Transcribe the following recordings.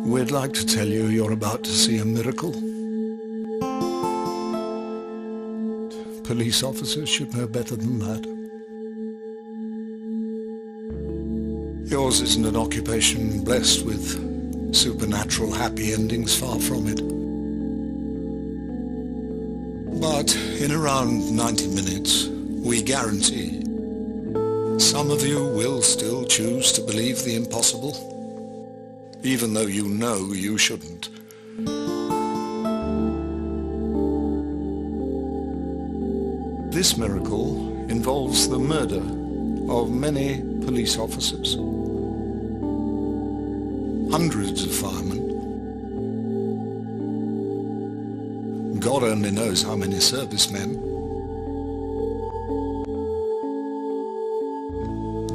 We'd like to tell you you're about to see a miracle. Police officers should know better than that. Yours isn't an occupation blessed with supernatural happy endings, far from it. But in around 90 minutes, we guarantee some of you will still choose to believe the impossible, even though you know you shouldn't. This miracle involves the murder of many police officers, hundreds of firemen, God only knows how many servicemen,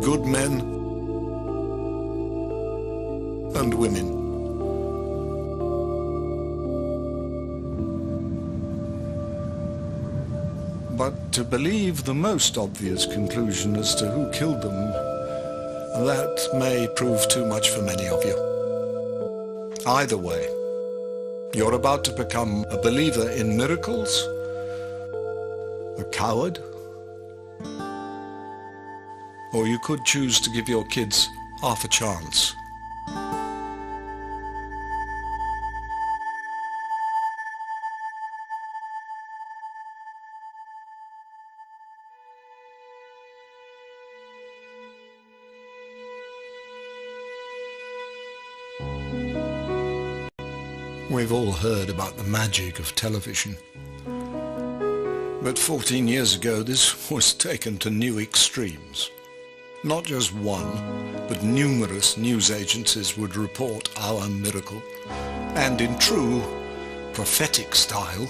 good men and women. But to believe the most obvious conclusion as to who killed them, that may prove too much for many of you. Either way, you're about to become a believer in miracles, a coward, or you could choose to give your kids half a chance. We've all heard about the magic of television. But 14 years ago, this was taken to new extremes. Not just one, but numerous news agencies would report our miracle. And in true prophetic style,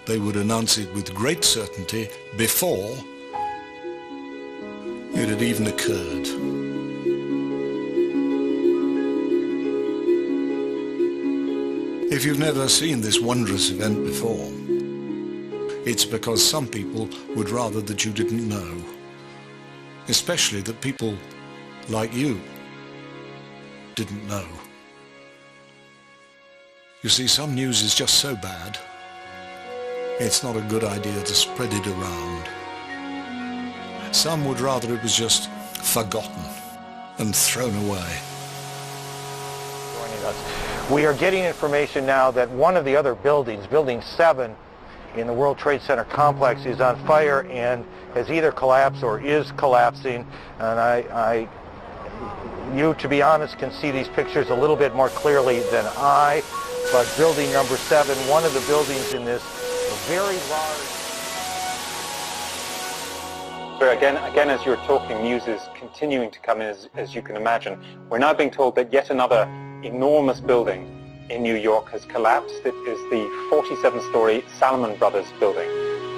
they would announce it with great certainty before it had even occurred. If you've never seen this wondrous event before, it's because some people would rather that you didn't know. Especially that people like you didn't know. You see, some news is just so bad, it's not a good idea to spread it around. Some would rather it was just forgotten and thrown away. Joining us. We are getting information now that one of the other buildings, Building 7 in the World Trade Center complex, is on fire and has either collapsed or is collapsing. And you, to be honest, can see these pictures a little bit more clearly than I. But building number 7, one of the buildings in this very large... So again, as you're talking, news is continuing to come in, as you can imagine. We're now being told that yet another enormous building in New York has collapsed. It is the 47-story Salomon Brothers building,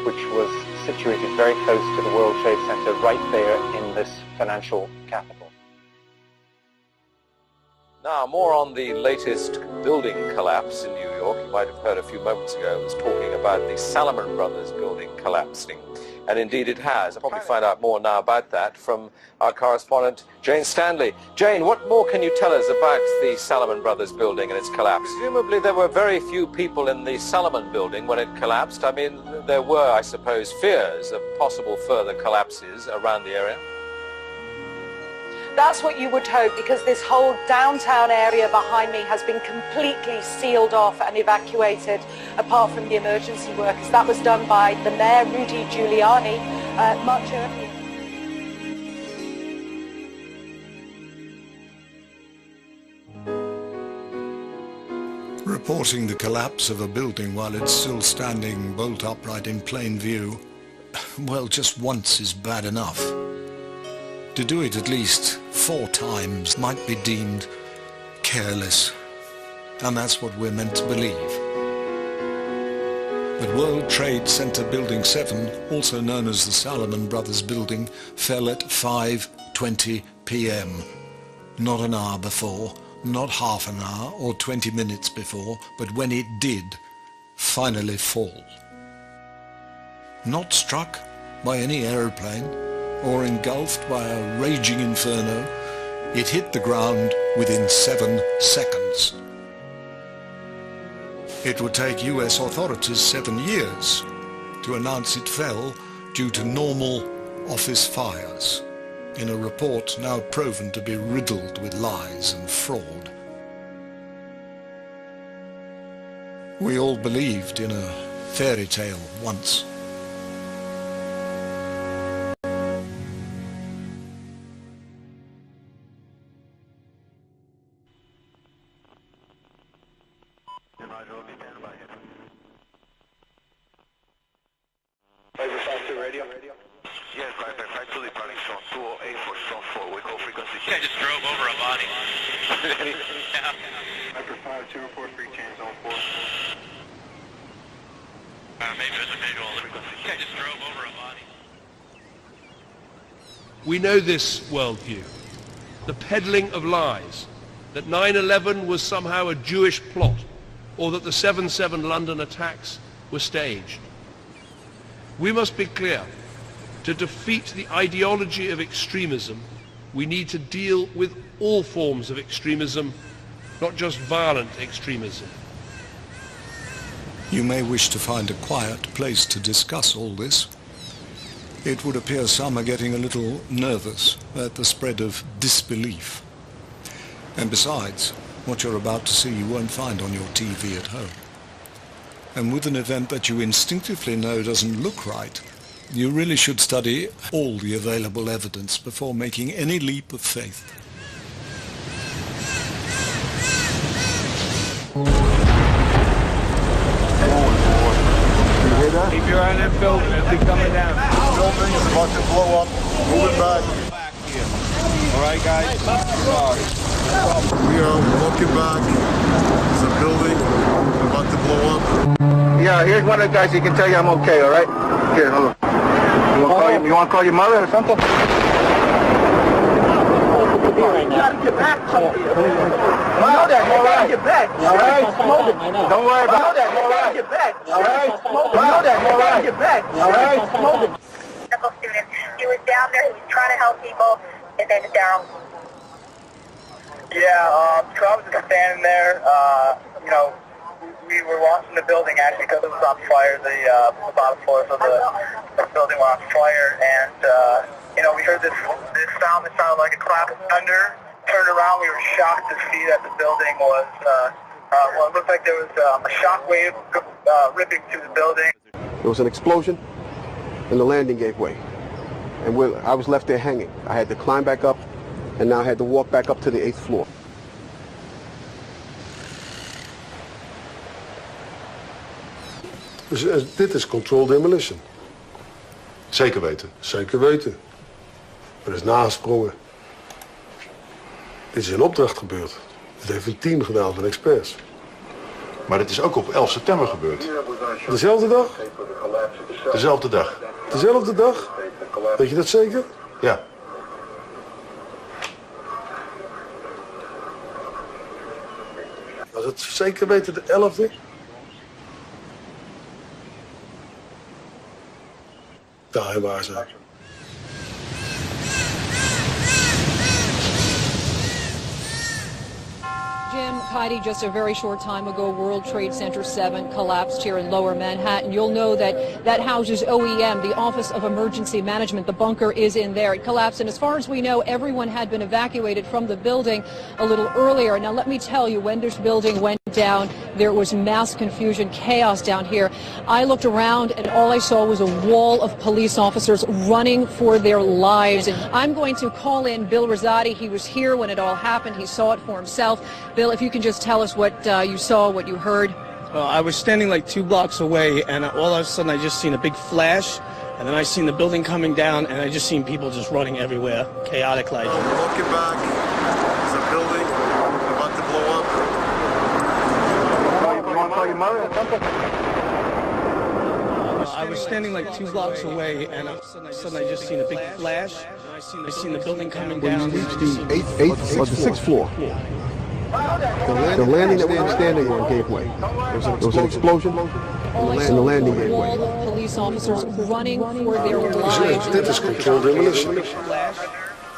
which was situated very close to the World Trade Center, right there in this financial capital. Now, more on the latest building collapse in New York. You might have heard a few moments ago I was talking about the Salomon Brothers building collapsing. And indeed it has. I'll probably find out more now about that from our correspondent, Jane Stanley. Jane, what more can you tell us about the Salomon Brothers building and its collapse? Presumably there were very few people in the Salomon building when it collapsed. I mean, there were, I suppose, fears of possible further collapses around the area. That's what you would hope, because this whole downtown area behind me has been completely sealed off and evacuated, apart from the emergency workers. That was done by the Mayor, Rudy Giuliani, much earlier. Reporting the collapse of a building while it's still standing bolt upright in plain view, well, just once is bad enough. To do it at least 4 times might be deemed careless, and that's what we're meant to believe. But World Trade Center Building 7, also known as the Salomon Brothers building, fell at 5:20 p.m. Not an hour before, not half an hour or 20 minutes before, but when it did finally fall. Not struck by any aeroplane, or engulfed by a raging inferno, it hit the ground within 7 seconds. It would take US authorities 7 years to announce it fell due to normal office fires, in a report now proven to be riddled with lies and fraud. We all believed in a fairy tale once. Yes, 555 to departing zone 208 for zone 4. We call frequency I just drove over a body. yeah. 555 243 change zone 4. Maybe there's a visual. I just drove over a body. We know this worldview, the peddling of lies, that 9/11 was somehow a Jewish plot, or that the 7/7 London attacks were staged. We must be clear. To defeat the ideology of extremism, we need to deal with all forms of extremism, not just violent extremism. You may wish to find a quiet place to discuss all this. It would appear some are getting a little nervous at the spread of disbelief. And besides, what you're about to see you won't find on your TV at home. And with an event that you instinctively know doesn't look right, you really should study all the available evidence before making any leap of faith. You hear that? Keep your eye on that building. It'll be coming down. Building is about to blow up. Moving back. All right, guys? We are walking back. There's a building about to blow up. Yeah, here's one of the guys. He can tell you I'm okay, all right? Here, hold on. You want to call your mother or something? You gotta get back. I know that. You gotta get back. All right? Don't worry about that. You gotta get back. All right? I know that. You gotta get back. All right? Medical student. He was down there. He was trying to help people, and then down. Yeah, so I was just standing there. You know, we were watching the building actually because it was on fire. The bottom floors of the building were on fire, and you know, we heard this sound that sounded like a clap of thunder. Turned around, we were shocked to see that the building was well, it looked like there was a shock wave ripping through the building. There was an explosion, and the landing gave way, and I was left there hanging. I had to climb back up, and now I had to walk back up to the 8th floor. Dus dit is Controlled Demolition. Zeker weten. Zeker weten. Er is nagesprongen. Dit is in opdracht gebeurd. Dit heeft een team gedaan van experts. Maar dit is ook op 11 september gebeurd. Dezelfde dag? Dezelfde dag. Dezelfde dag? Weet je dat zeker? Ja. Was het zeker weten de 11e? Daar waar ze. Jim, Heidi, just a very short time ago, World Trade Center 7 collapsed here in Lower Manhattan. You'll know that houses OEM, the Office of Emergency Management. The bunker is in there. It collapsed, and as far as we know, everyone had been evacuated from the building a little earlier. Now, let me tell you, when this building went down, there was mass confusion, chaos down here. I looked around, and all I saw was a wall of police officers running for their lives. And I'm going to call in Bill Rosati. He was here when it all happened. He saw it for himself. Bill, if you can just tell us what you saw, what you heard. Well, I was standing like 2 blocks away, and all of a sudden I just seen a big flash, and then I seen the building coming down, and I just seen people just running everywhere, chaotic like. Walking back. There's a building about to blow up. You want to call your mother or something? I was standing like 2 blocks away, and all of a sudden I just seen a big flash. I seen the building coming down. When you reached the 8th or the 6th floor, the landing that we were standing on gave way. There was an explosion, and the landing gave way. A wall of police officers running for their lives. Dit is Controlled Demolition.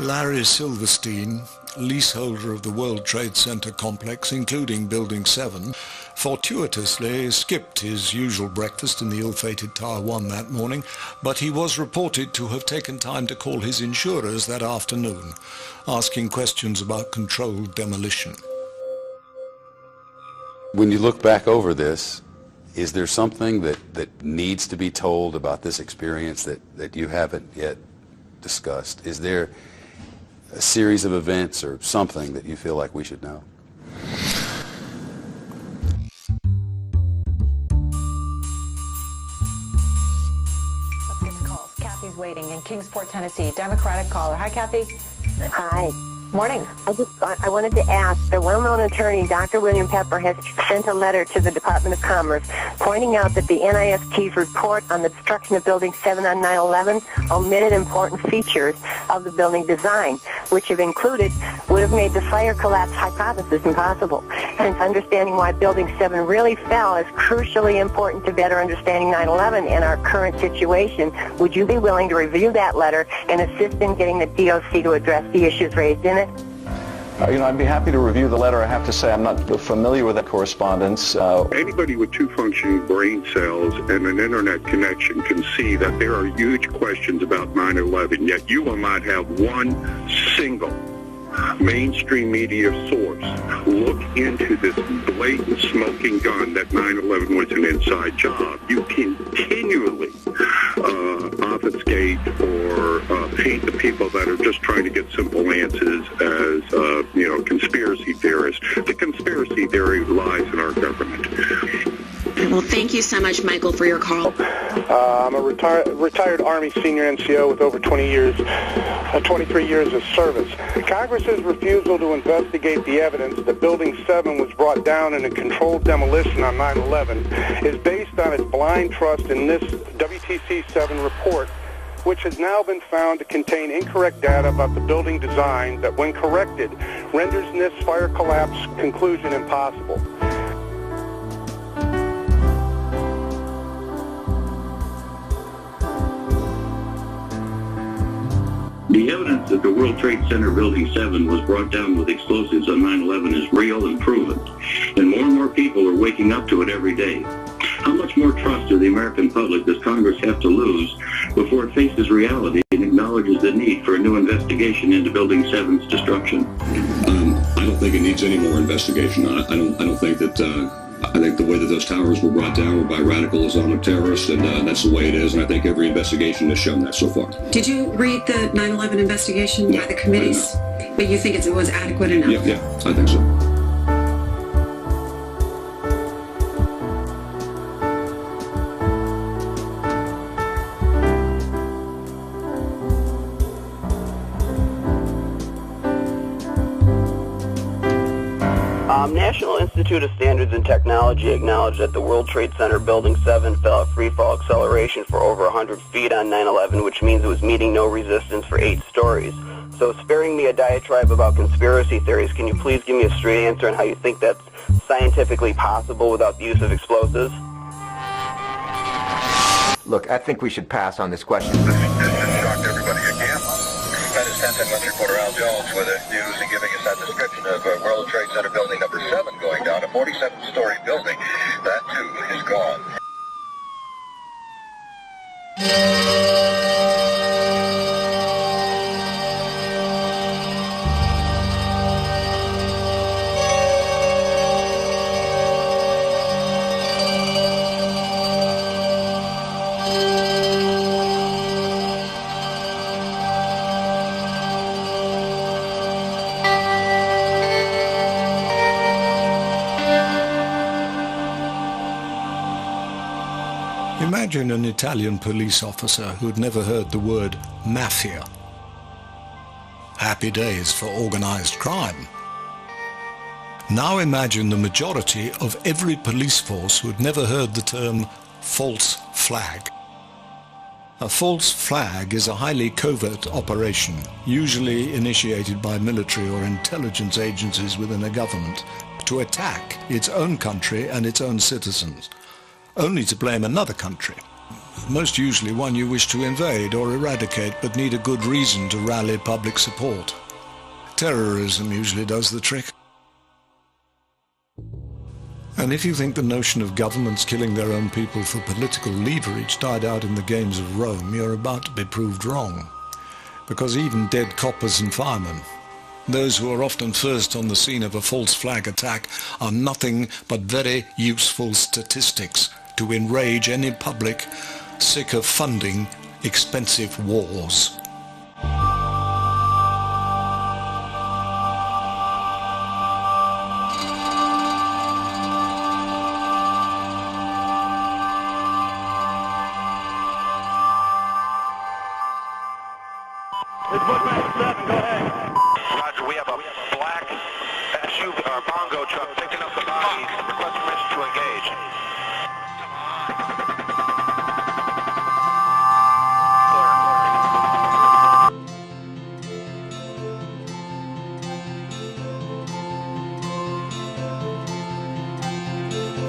Larry Silverstein, leaseholder of the World Trade Center complex, including Building 7, fortuitously skipped his usual breakfast in the ill-fated Tower 1 that morning, but he was reported to have taken time to call his insurers that afternoon, asking questions about controlled demolition. When you look back over this, is there something that needs to be told about this experience that you haven't yet discussed? Is there a series of events or something that you feel like we should know? Let's get to calls. Kathy's waiting in Kingsport, Tennessee. Democratic caller. Hi, Kathy. Hi. Morning. I wanted to ask, the well-known attorney, Dr. William Pepper, has sent a letter to the Department of Commerce pointing out that the NIST's report on the destruction of Building 7 on 9/11 omitted important features of the building design, which, if included, would have made the fire collapse hypothesis impossible. Hence, understanding why Building 7 really fell is crucially important to better understanding 9/11 and our current situation. Would you be willing to review that letter and assist in getting the DOC to address the issues raised in it? I'd be happy to review the letter. I have to say I'm not familiar with that correspondence. Anybody with two functioning brain cells and an internet connection can see that there are huge questions about 9/11, yet you will not have one single mainstream media source look into this blatant smoking gun that 9/11 was an inside job. You continually obfuscate or paint the people that are just trying to get simple answers as, conspiracy theorists. The conspiracy theory lies in our government. Well, thank you so much, Michael, for your call. I'm a retired Army senior NCO with over 23 years of service. Congress's refusal to investigate the evidence that Building 7 was brought down in a controlled demolition on 9/11 is based on its blind trust in this WTC-7 report, which has now been found to contain incorrect data about the building design that, when corrected, renders NIST's fire collapse conclusion impossible. The evidence that the World Trade Center Building 7 was brought down with explosives on 9/11 is real and proven, and more people are waking up to it every day. How much more trust of the American public does Congress have to lose before it faces reality and acknowledges the need for a new investigation into Building 7's destruction? I don't think it needs any more investigation. I don't think that. I think the way that those towers were brought down were by radical Islamic terrorists, and that's the way it is. And I think every investigation has shown that so far. Did you read the 9/11 investigation by the committees? But you think it was adequate enough? Yeah, I think so. National Institute of Standards and Technology acknowledged that the World Trade Center Building 7 fell at free-fall acceleration for over 100 feet on 9/11, which means it was meeting no resistance for 8 stories. So sparing me a diatribe about conspiracy theories, can you please give me a straight answer on how you think that's scientifically possible without the use of explosives? Look, I think we should pass on this question. This has shocked everybody again. That is 10 West reporter Al Jones with the news and giving us that description of World Trade Center Building number 7 going down, a 47-story building. That, too, is gone. Imagine an Italian police officer who'd never heard the word mafia. Happy days for organized crime. Now imagine the majority of every police force who'd never heard the term false flag. A false flag is a highly covert operation, usually initiated by military or intelligence agencies within a government, to attack its own country and its own citizens, only to blame another country, most usually one you wish to invade or eradicate but need a good reason to rally public support. Terrorism usually does the trick. And if you think the notion of governments killing their own people for political leverage died out in the games of Rome, you're about to be proved wrong. Because even dead coppers and firemen, those who are often first on the scene of a false flag attack, are nothing but very useful statistics to enrage any public sick of funding expensive wars. Roger, we have a black SUV or bongo truck picking up the bodies. Request permission to engage.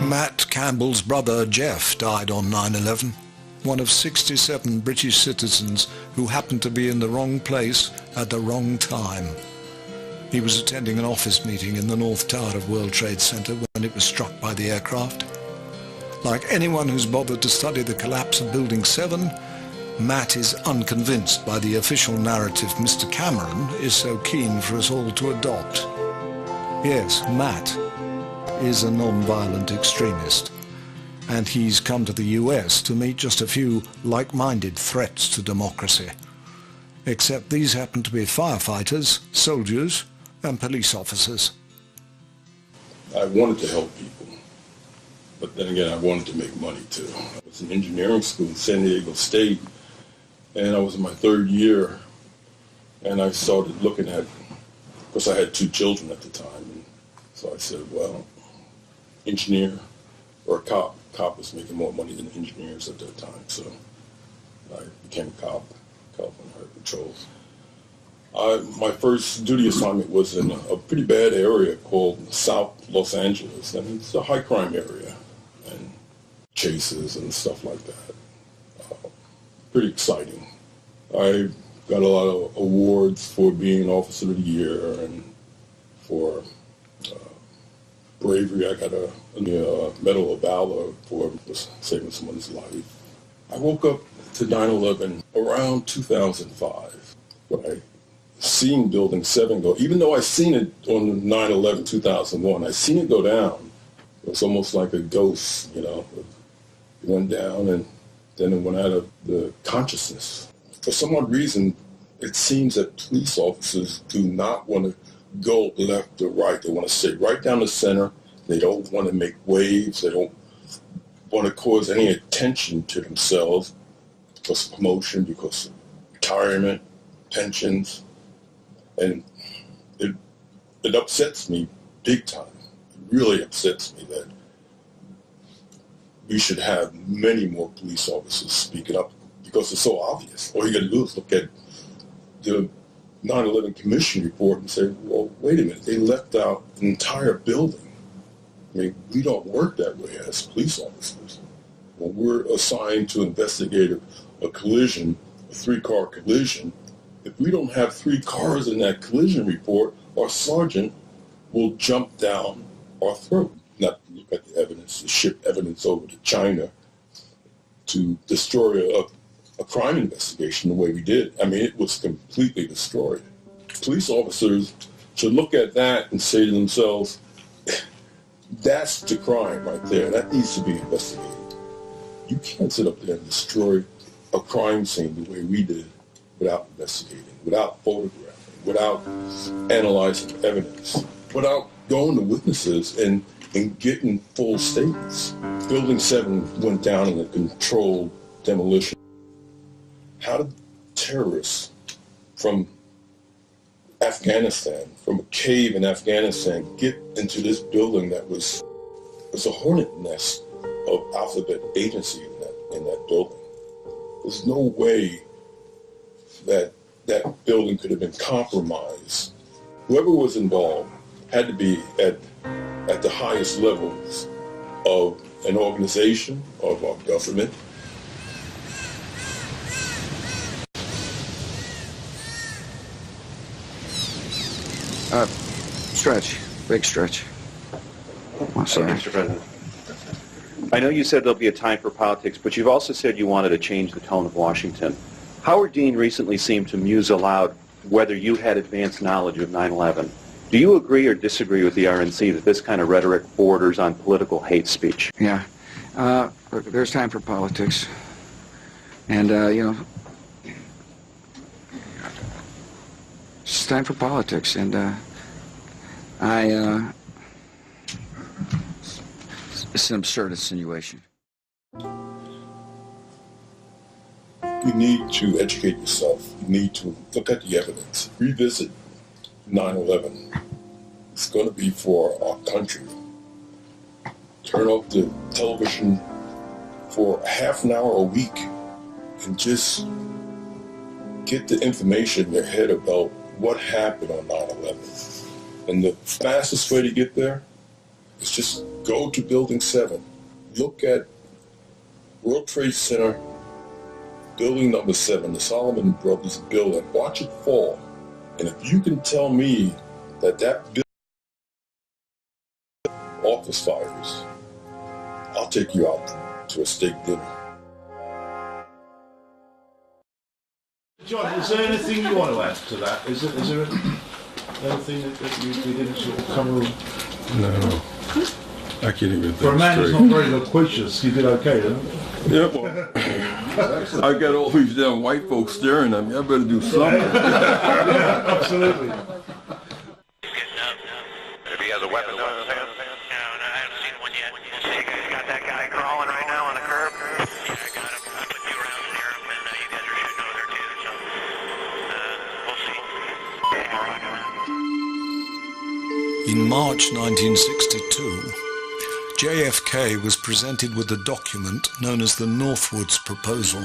Matt Campbell's brother Jeff died on 9/11, one of 67 British citizens who happened to be in the wrong place at the wrong time. He was attending an office meeting in the North Tower of World Trade Center when it was struck by the aircraft. Like anyone who's bothered to study the collapse of Building 7, Matt is unconvinced by the official narrative Mr. Cameron is so keen for us all to adopt. Yes, Matt is a non-violent extremist, and he's come to the US to meet just a few like-minded threats to democracy. Except these happen to be firefighters, soldiers, and police officers. I wanted to help people, but then again I wanted to make money too. I was in engineering school at San Diego State, and I was in my third year, and I started looking at, because I had 2 children at the time, and so I said, well, engineer or a cop. Cop was making more money than engineers at that time, so I became a cop on highway patrols. My first duty assignment was in a pretty bad area called South Los Angeles, and it's a high crime area, and chases and stuff like that. Pretty exciting. I got a lot of awards for being Officer of the Year and for bravery. I got a Medal of Valor for saving someone's life. I woke up to 9/11 around 2005 when I seen Building 7 go. Even though I seen it on 9/11/2001, I seen it go down. It was almost like a ghost, you know. It went down and then it went out of the consciousness. For some odd reason, it seems that police officers do not want to go left or right. They want to stay right down the center. They don't want to make waves. They don't want to cause any attention to themselves because of promotion, because of retirement, pensions. And it upsets me big time. It really upsets me that we should have many more police officers speaking up because it's so obvious. All you got to do is look at the 9/11 Commission report and say, well, wait a minute, they left out an entire building. I mean, we don't work that way as police officers. When we're assigned to investigate a collision, a 3-car collision, if we don't have 3 cars in that collision report, our sergeant will jump down our throat. Not look at the evidence, to ship evidence over to China to destroy a crime investigation the way we did. I mean, it was completely destroyed. Police officers should look at that and say to themselves, that's the crime right there. That needs to be investigated. You can't sit up there and destroy a crime scene the way we did without investigating, without photographing, without analyzing evidence, without going to witnesses and getting full statements. Building 7 went down in a controlled demolition. How did terrorists from Afghanistan, from a cave in Afghanistan, get into this building that was a hornet nest of alphabet agency in that building? There's no way that building could have been compromised. Whoever was involved had to be at the highest levels of an organization, of our government. Stretch. Big stretch. sorry. Mr. President. I know you said there'll be a time for politics, but you've also said you wanted to change the tone of Washington. Howard Dean recently seemed to muse aloud whether you had advanced knowledge of 9/11. Do you agree or disagree with the RNC that this kind of rhetoric borders on political hate speech? Yeah. Look, there's time for politics. And, you know, it's time for politics. And it's an absurd insinuation. You need to educate yourself. You need to look at the evidence. Revisit 9/11. It's going to be for our country. Turn off the television for half an hour a week and just get the information in your head about what happened on 9/11. And the fastest way to get there is just go to Building 7. Look at World Trade Center, Building number 7, the Solomon Brothers building. Watch it fall. And if you can tell me that building office fires, I'll take you out to a steak dinner. John, is there anything you want to add to that? Is there anything that you didn't sort of cover? No. I can't even think. For a man who's not very loquacious, you did okay, didn't you? Yeah, well, I got all these damn white folks staring at me. I better do something. Yeah, absolutely. If he has a weapon on his hand. No, I haven't seen one yet. We'll see. You got that guy crawling right now on the curb? Yeah, I got him. I put 2 rounds near him, and you guys are shooting over there too, so we'll see. In March 1962, JFK was presented with a document known as the Northwoods Proposal,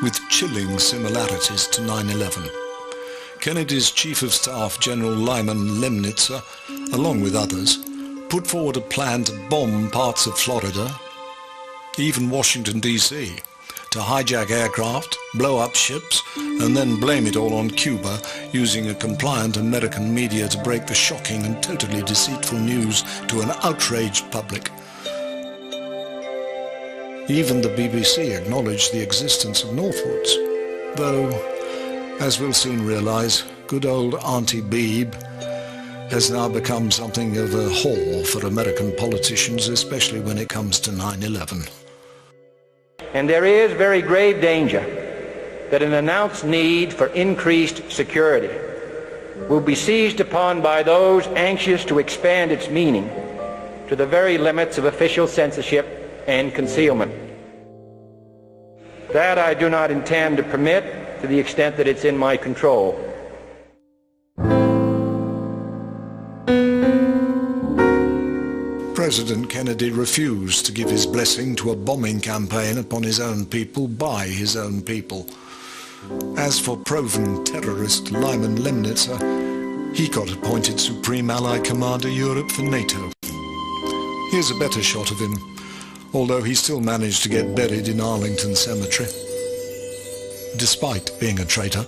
with chilling similarities to 9/11. Kennedy's Chief of Staff, General Lyman Lemnitzer, along with others, put forward a plan to bomb parts of Florida, even Washington, D.C., to hijack aircraft, blow up ships, and then blame it all on Cuba, using a compliant American media to break the shocking and totally deceitful news to an outraged public. Even the BBC acknowledged the existence of Northwoods, though, as we'll soon realize, good old Auntie Beebe has now become something of a whore for American politicians, especially when it comes to 9/11. And there is very grave danger that an announced need for increased security will be seized upon by those anxious to expand its meaning to the very limits of official censorship and concealment. That I do not intend to permit to the extent that it's in my control. President Kennedy refused to give his blessing to a bombing campaign upon his own people by his own people. As for proven terrorist Lyman Lemnitzer, he got appointed Supreme Allied Commander Europe for NATO. Here's a better shot of him, although he still managed to get buried in Arlington Cemetery, despite being a traitor.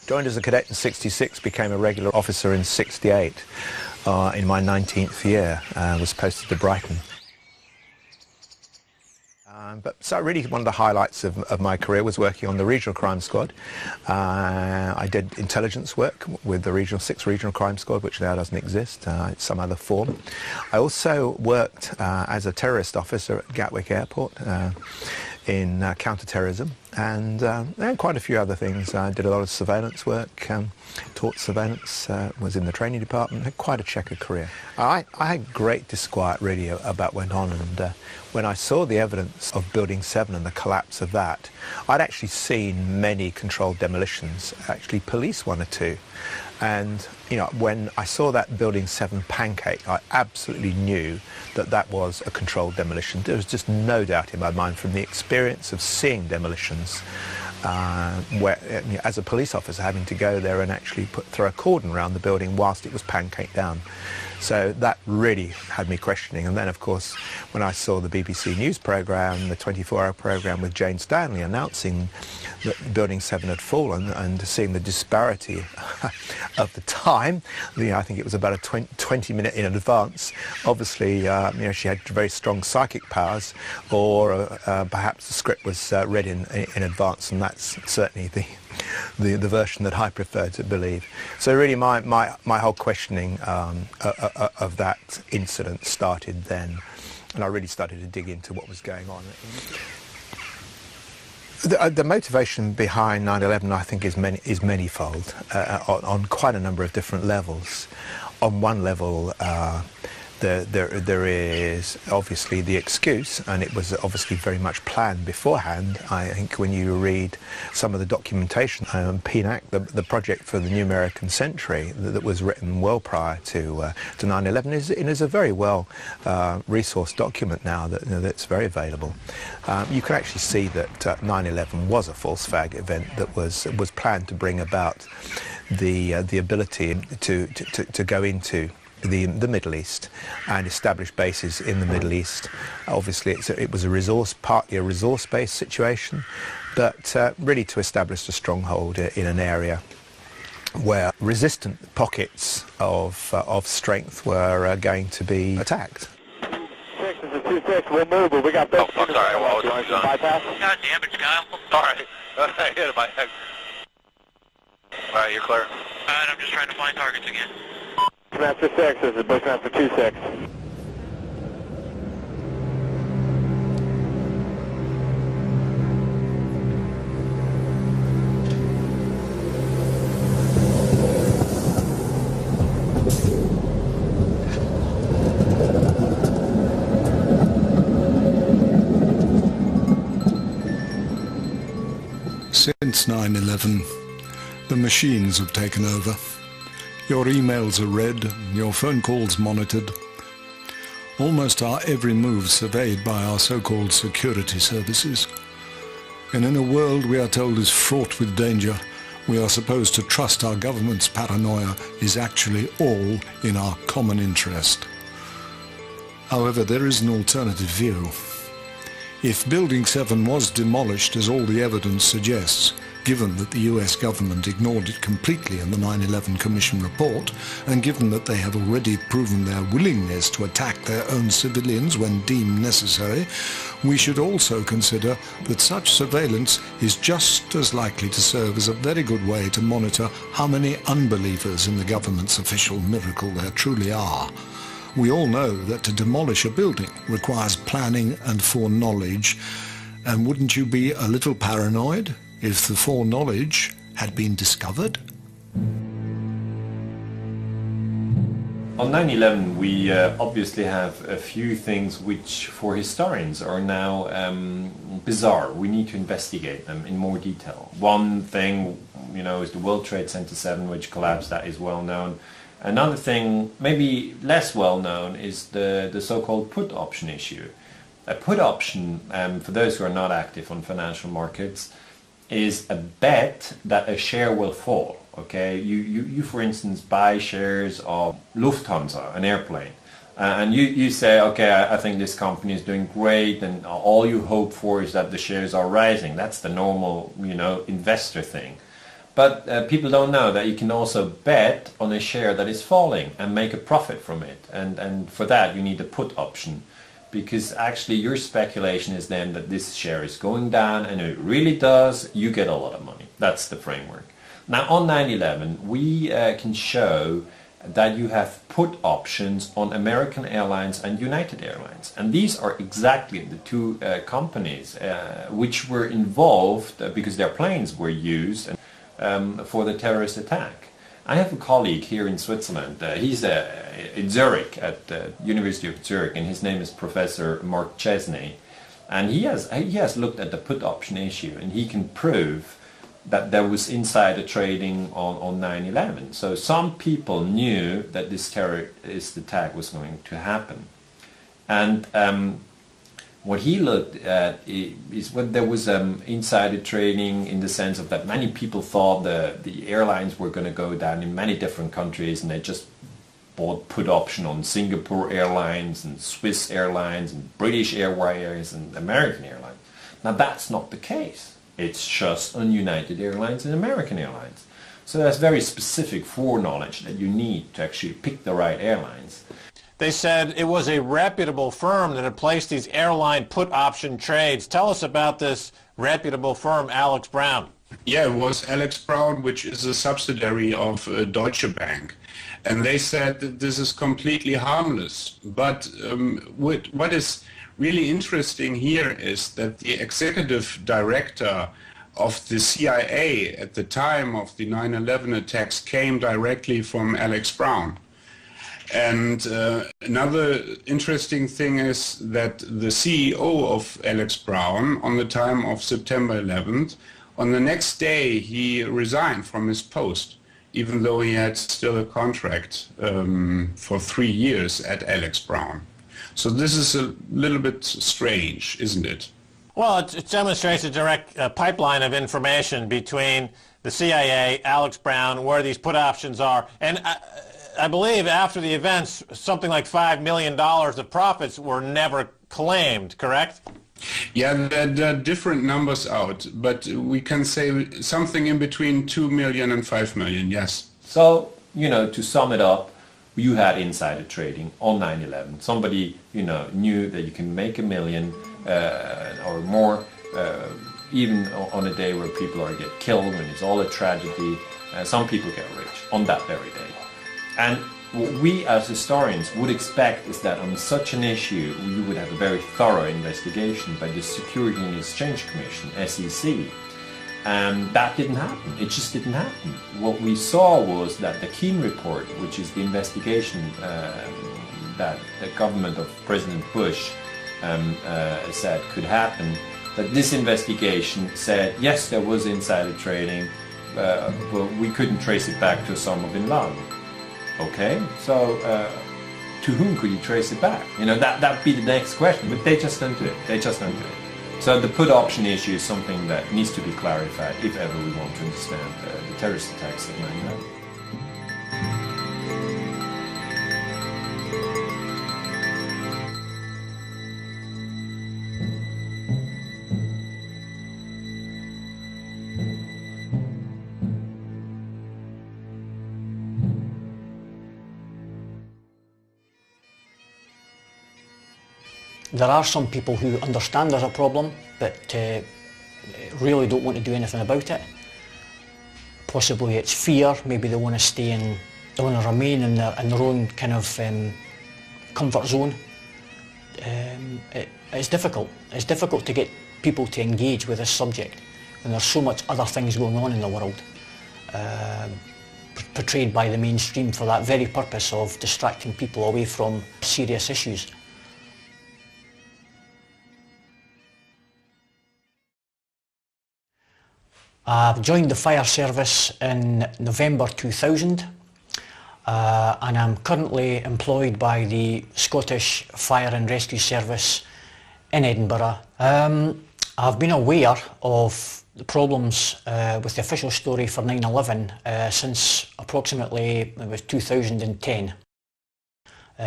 Joined as a cadet in '66, became a regular officer in '68. In my 19th year, was posted to Brighton. So really one of the highlights of my career was working on the Regional Crime Squad. I did intelligence work with the 6th Regional Crime Squad, which now doesn't exist, in some other form. I also worked as a terrorist officer at Gatwick Airport in counter-terrorism and quite a few other things. I did a lot of surveillance work, taught surveillance, was in the training department, had quite a checkered career. I had great disquiet really about what went on, and when I saw the evidence of Building 7 and the collapse of that, I'd actually seen many controlled demolitions, actually police one or two. And, you know, when I saw that Building 7 pancake, I absolutely knew that that was a controlled demolition. There was just no doubt in my mind from the experience of seeing demolitions where, as a police officer, having to go there and actually throw a cordon around the building whilst it was pancaked down. So that really had me questioning. And then, of course, when I saw the BBC News programme, the 24-hour programme with Jane Stanley announcing that Building 7 had fallen, and seeing the disparity of the time, I think it was about a 20-minute in advance. Obviously, she had very strong psychic powers, or perhaps the script was read in advance, and that's certainly the version that I prefer to believe. So really my whole questioning of that incident started then, and I really started to dig into what was going on. The motivation behind 9/11, I think, is manyfold on quite a number of different levels. On one level, there is obviously the excuse, and it was obviously very much planned beforehand. I think when you read some of the documentation, PNAC, the project for the New American Century, that was written well prior to 9/11, is a very well resourced document now that's very available. You can actually see that 9/11 was a false flag event that was planned to bring about the ability to go into the Middle East and establish bases in the Middle East. Obviously, it was partly a resource-based situation, but really to establish a stronghold in an area where resistant pockets of strength were going to be attacked. 6, this is 2-6, we'll move, but we got both. Oh, sorry, what was on? Bypass? God damn it, Kyle. Sorry. I hit it by heck. All right, you're clear. All right, I'm just trying to find targets again. Bushmaster 6, this is Bushmaster 2-6. Since 9/11, the machines have taken over. Your emails are read, your phone calls monitored. Almost our every move surveyed by our so-called security services. And in a world we are told is fraught with danger, we are supposed to trust our government's paranoia is actually all in our common interest. However, there is an alternative view. If Building 7 was demolished, as all the evidence suggests, given that the US government ignored it completely in the 9/11 Commission report, and given that they have already proven their willingness to attack their own civilians when deemed necessary, we should also consider that such surveillance is just as likely to serve as a very good way to monitor how many unbelievers in the government's official miracle there truly are. We all know that to demolish a building requires planning and foreknowledge, and wouldn't you be a little paranoid if the foreknowledge had been discovered? On 9/11, we obviously have a few things which for historians are now bizarre. We need to investigate them in more detail. One thing, is the World Trade Center 7, which collapsed. That is well known. Another thing, maybe less well known, is the so-called put option issue. A put option, for those who are not active on financial markets, is a bet that a share will fall. Okay, you for instance buy shares of Lufthansa, an airplane, and you say, okay, I think this company is doing great, and all you hope for is that the shares are rising. That's the normal, investor thing. But people don't know that you can also bet on a share that is falling and make a profit from it, and for that you need a put option. Because actually your speculation is then that this share is going down, and if it really does, you get a lot of money. That's the framework. Now on 9/11, we can show that you have put options on American Airlines and United Airlines. And these are exactly the two companies which were involved because their planes were used for the terrorist attack. I have a colleague here in Switzerland. He's in Zurich at the University of Zurich, and his name is Professor Mark Chesney. And he has looked at the put option issue, and he can prove that there was insider trading on 9/11. So some people knew that this terrorist attack was going to happen. And What he looked at is when there was insider trading, in the sense of that many people thought the airlines were going to go down in many different countries, and they just bought put option on Singapore Airlines and Swiss Airlines and British Airways and American Airlines. Now that's not the case. It's just on United Airlines and American Airlines. So that's very specific foreknowledge that you need to actually pick the right airlines. They said it was a reputable firm that had placed these airline put option trades. Tell us about this reputable firm, Alex Brown. Yeah, it was Alex Brown, which is a subsidiary of Deutsche Bank. And they said that this is completely harmless. But what is really interesting here is that the executive director of the CIA at the time of the 9/11 attacks came directly from Alex Brown. And another interesting thing is that the CEO of Alex Brown, on the time of September 11th, on the next day he resigned from his post, even though he had still a contract for 3 years at Alex Brown. So this is a little bit strange, isn't it? Well, it demonstrates a direct pipeline of information between the CIA, Alex Brown, where these put options are. And I believe after the events, something like $5 million of profits were never claimed, correct? Yeah, there are different numbers out, but we can say something in between 2 million and 5 million, yes. So, to sum it up, you had insider trading on 9/11. Somebody, knew that you can make $1 million or more, even on a day where people get killed, when it's all a tragedy. Some people get rich on that very day. And what we as historians would expect is that on such an issue, you would have a very thorough investigation by the Securities and Exchange Commission, SEC. That didn't happen. It just didn't happen. What we saw was that the Keane report, which is the investigation that the government of President Bush said could happen, that this investigation said, yes, there was insider trading, but we couldn't trace it back to Osama bin Laden. Okay, so to whom could you trace it back? That'd be the next question, but they just don't do it. They just don't do it. So the put option issue is something that needs to be clarified if ever we want to understand the terrorist attacks of 9/11. There are some people who understand there's a problem, but really don't want to do anything about it. Possibly it's fear, maybe they want to remain in their own kind of comfort zone. It's difficult. It's difficult to get people to engage with this subject when there's so much other things going on in the world, portrayed by the mainstream for that very purpose of distracting people away from serious issues. I've joined the fire service in November 2000 and I'm currently employed by the Scottish Fire and Rescue Service in Edinburgh. I've been aware of the problems with the official story for 9/11 since approximately it was 2010.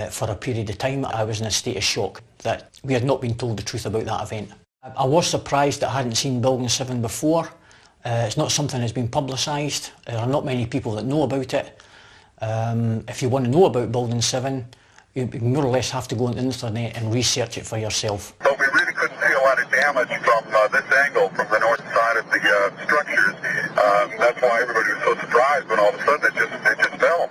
For a period of time I was in a state of shock that we had not been told the truth about that event. I was surprised that I hadn't seen Building 7 before. It's not something that's been publicised. There are not many people that know about it. If you want to know about Building 7, you more or less have to go on the internet and research it for yourself. But we really couldn't see a lot of damage from this angle, from the north side of the structures. That's why everybody was so surprised when all of a sudden it just fell.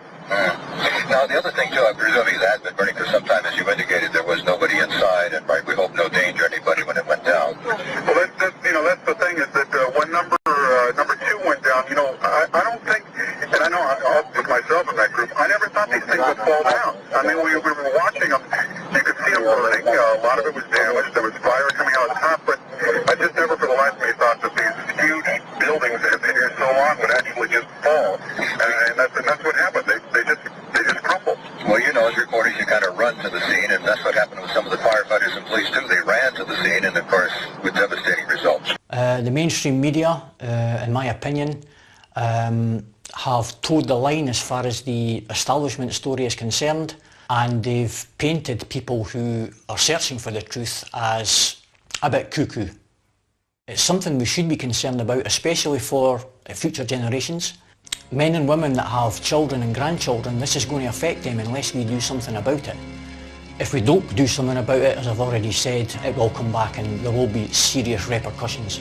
Now, the other thing, too, I'm presuming it had been burning for some time. As you indicated, there was nobody inside, and we hope no danger to anybody when it went down. Well, that's the thing, is that when number 2 went down, I don't think, and I know I'll put myself in that group, I never thought these things would fall down. I mean, we were watching them. You could see them burning. A lot of it was damaged. There was fire coming out of the top, but I just never for the life of me thought that these huge buildings that have been here so long would actually just fall. And that's what happened. They just crumbled. Well, as reporters, you kind of run to the scene, and that's what happened with some of the firefighters and police, too. They ran to the scene. The mainstream media, in my opinion, have towed the line as far as the establishment story is concerned, and they've painted people who are searching for the truth as a bit cuckoo. It's something we should be concerned about, especially for future generations. Men and women that have children and grandchildren, this is going to affect them unless we do something about it. If we don't do something about it, as I've already said, it will come back and there will be serious repercussions.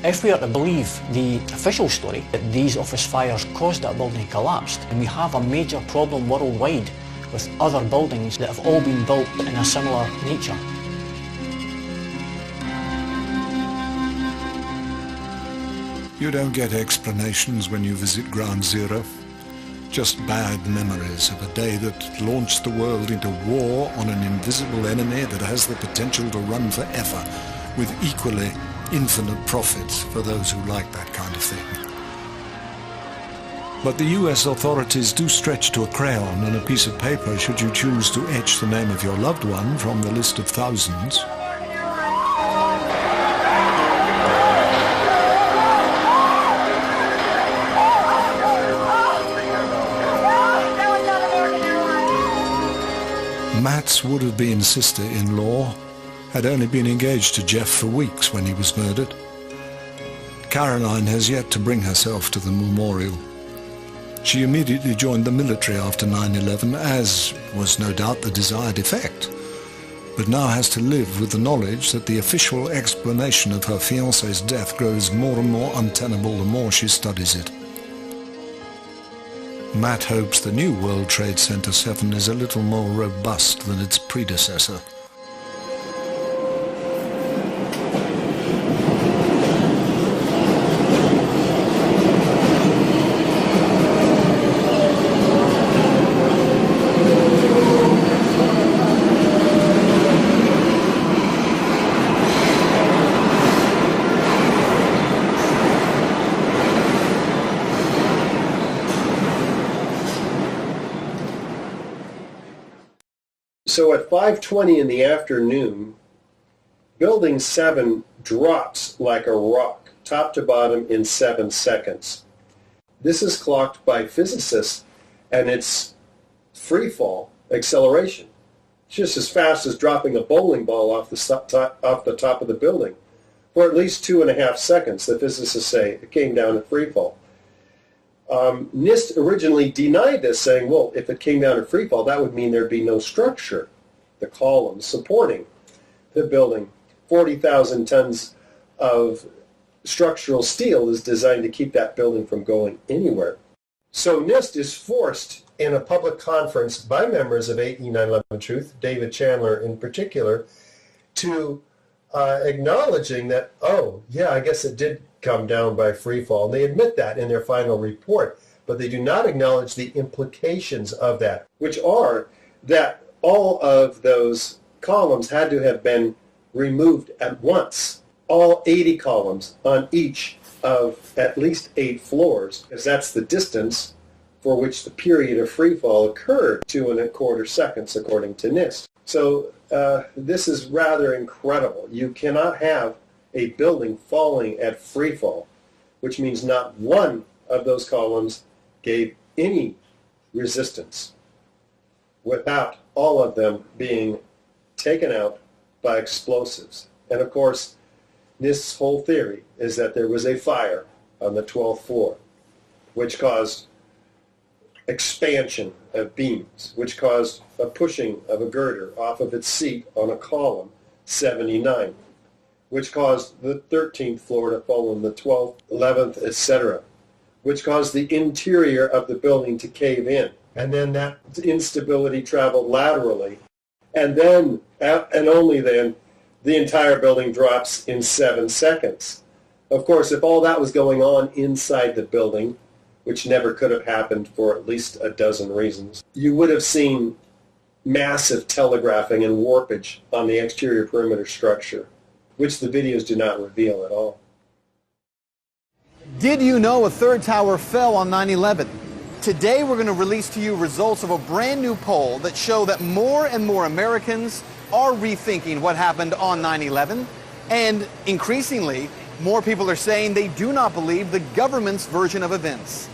If we are to believe the official story that these office fires caused that building to collapse, then we have a major problem worldwide with other buildings that have all been built in a similar nature. You don't get explanations when you visit Ground Zero. Just bad memories of a day that launched the world into war on an invisible enemy that has the potential to run forever, with equally infinite profits for those who like that kind of thing. But the US authorities do stretch to a crayon and a piece of paper should you choose to etch the name of your loved one from the list of thousands. Matt's would-have-been sister-in-law had only been engaged to Jeff for weeks when he was murdered. Caroline has yet to bring herself to the memorial. She immediately joined the military after 9/11, as was no doubt the desired effect, but now has to live with the knowledge that the official explanation of her fiancé's death grows more and more untenable the more she studies it. Matt hopes the new World Trade Center 7 is a little more robust than its predecessor. So at 5:20 in the afternoon, Building 7 drops like a rock, top to bottom in 7 seconds. This is clocked by physicists, and it's free fall acceleration. It's just as fast as dropping a bowling ball off the top of the building. For at least 2.5 seconds, the physicists say it came down at free fall. NIST originally denied this, saying, well, if it came down at free fall, that would mean there'd be no structure, the columns supporting the building. 40,000 tons of structural steel is designed to keep that building from going anywhere. So NIST is forced in a public conference by members of 8E 9/11 Truth, David Chandler in particular, to acknowledging that, oh, yeah, I guess it did come down by free fall. And they admit that in their final report, but they do not acknowledge the implications of that, which are that all of those columns had to have been removed at once. All 80 columns on each of at least 8 floors, because that's the distance for which the period of free fall occurred, 2.25 seconds according to NIST. So this is rather incredible. You cannot have a building falling at free fall, which means not one of those columns gave any resistance without all of them being taken out by explosives. And of course, NIST's whole theory is that there was a fire on the 12th floor, which caused expansion of beams, which caused a pushing of a girder off of its seat on a column 79, which caused the 13th floor to fall on the 12th, 11th, etc., which caused the interior of the building to cave in. And then that instability traveled laterally. And then, and only then, the entire building drops in 7 seconds. Of course, if all that was going on inside the building, which never could have happened for at least a dozen reasons, you would have seen massive telegraphing and warpage on the exterior perimeter structure, which the videos do not reveal at all. Did you know a third tower fell on 9/11? Today we're going to release to you results of a brand new poll that show that more and more Americans are rethinking what happened on 9/11, and increasingly More people are saying they do not believe the government's version of events.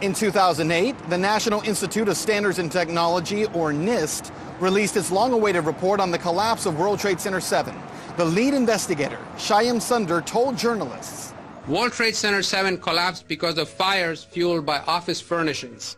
In 2008, the National Institute of Standards and Technology, or NIST, released its long-awaited report on the collapse of World Trade Center 7. The lead investigator, Shyam Sunder, told journalists, World Trade Center 7 collapsed because of fires fueled by office furnishings.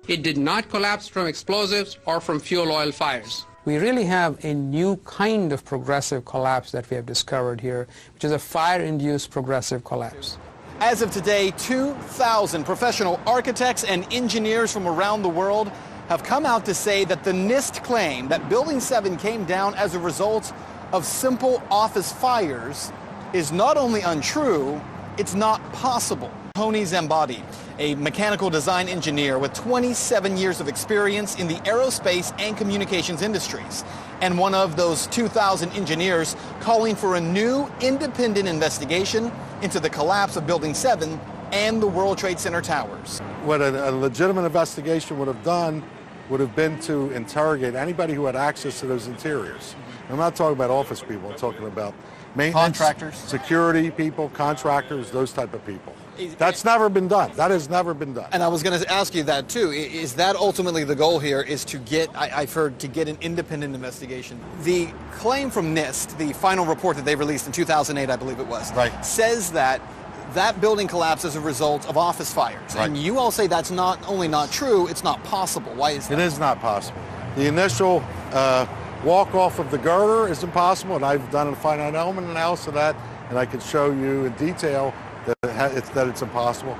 It did not collapse from explosives or from fuel oil fires. We really have a new kind of progressive collapse that we have discovered here, which is a fire-induced progressive collapse. As of today, 2,000 professional architects and engineers from around the world have come out to say that the NIST claim that Building 7 came down as a result of simple office fires is not only untrue, it's not possible. Tony Zambati, a mechanical design engineer with 27 years of experience in the aerospace and communications industries, and one of those 2,000 engineers calling for a new independent investigation into the collapse of Building 7 and the World Trade Center towers. What a legitimate investigation would have done would have been to interrogate anybody who had access to those interiors. I'm not talking about office people, I'm talking about maintenance, contractors, security people, contractors, those type of people. That's never been done. That has never been done. And I was going to ask you that too. Is that ultimately the goal here, is to get, I've heard, to get an independent investigation? The claim from NIST, the final report that they released in 2008, I believe it was, right, says that that building collapsed as a result of office fires. Right. And you all say that's not only not true, it's not possible. Why is that? It is not possible. The initial walk off of the girder is impossible, and I've done a finite element analysis of that, and I can show you in detail that it's impossible.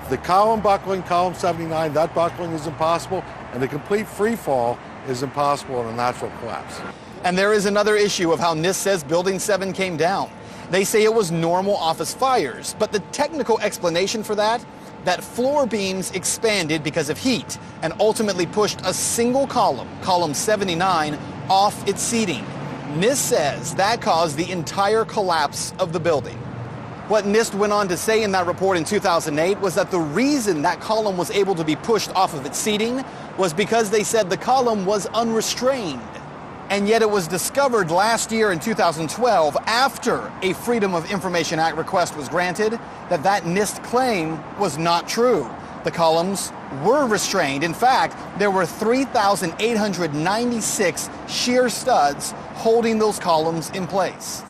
The column buckling, column 79, that buckling is impossible, and the complete free fall is impossible in a natural collapse. And there is another issue of how NIST says Building 7 came down. They say it was normal office fires, but the technical explanation for that floor beams expanded because of heat and ultimately pushed a single column, column 79, off its seating. NIST says that caused the entire collapse of the building. What NIST went on to say in that report in 2008 was that the reason that column was able to be pushed off of its seating was because they said the column was unrestrained. And yet it was discovered last year in 2012, after a Freedom of Information Act request was granted, that NIST claim was not true. The columns were restrained. In fact, there were 3,896 shear studs holding those columns in place.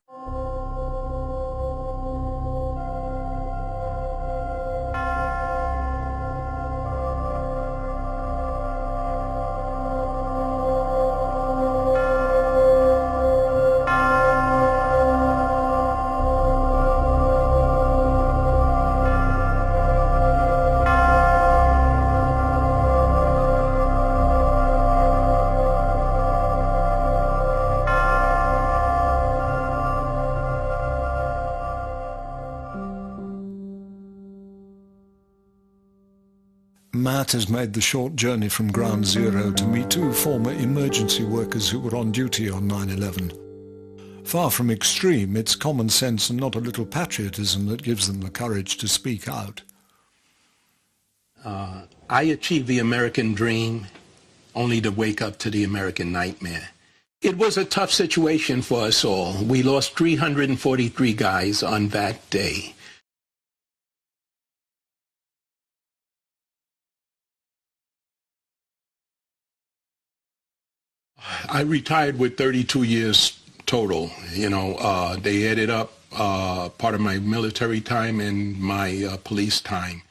Matt has made the short journey from Ground Zero to meet two former emergency workers who were on duty on 9/11. Far from extreme, it's common sense and not a little patriotism that gives them the courage to speak out. I achieved the American dream only to wake up to the American nightmare. It was a tough situation for us all. We lost 343 guys on that day. I retired with 32 years total. You know, they added up part of my military time and my police time.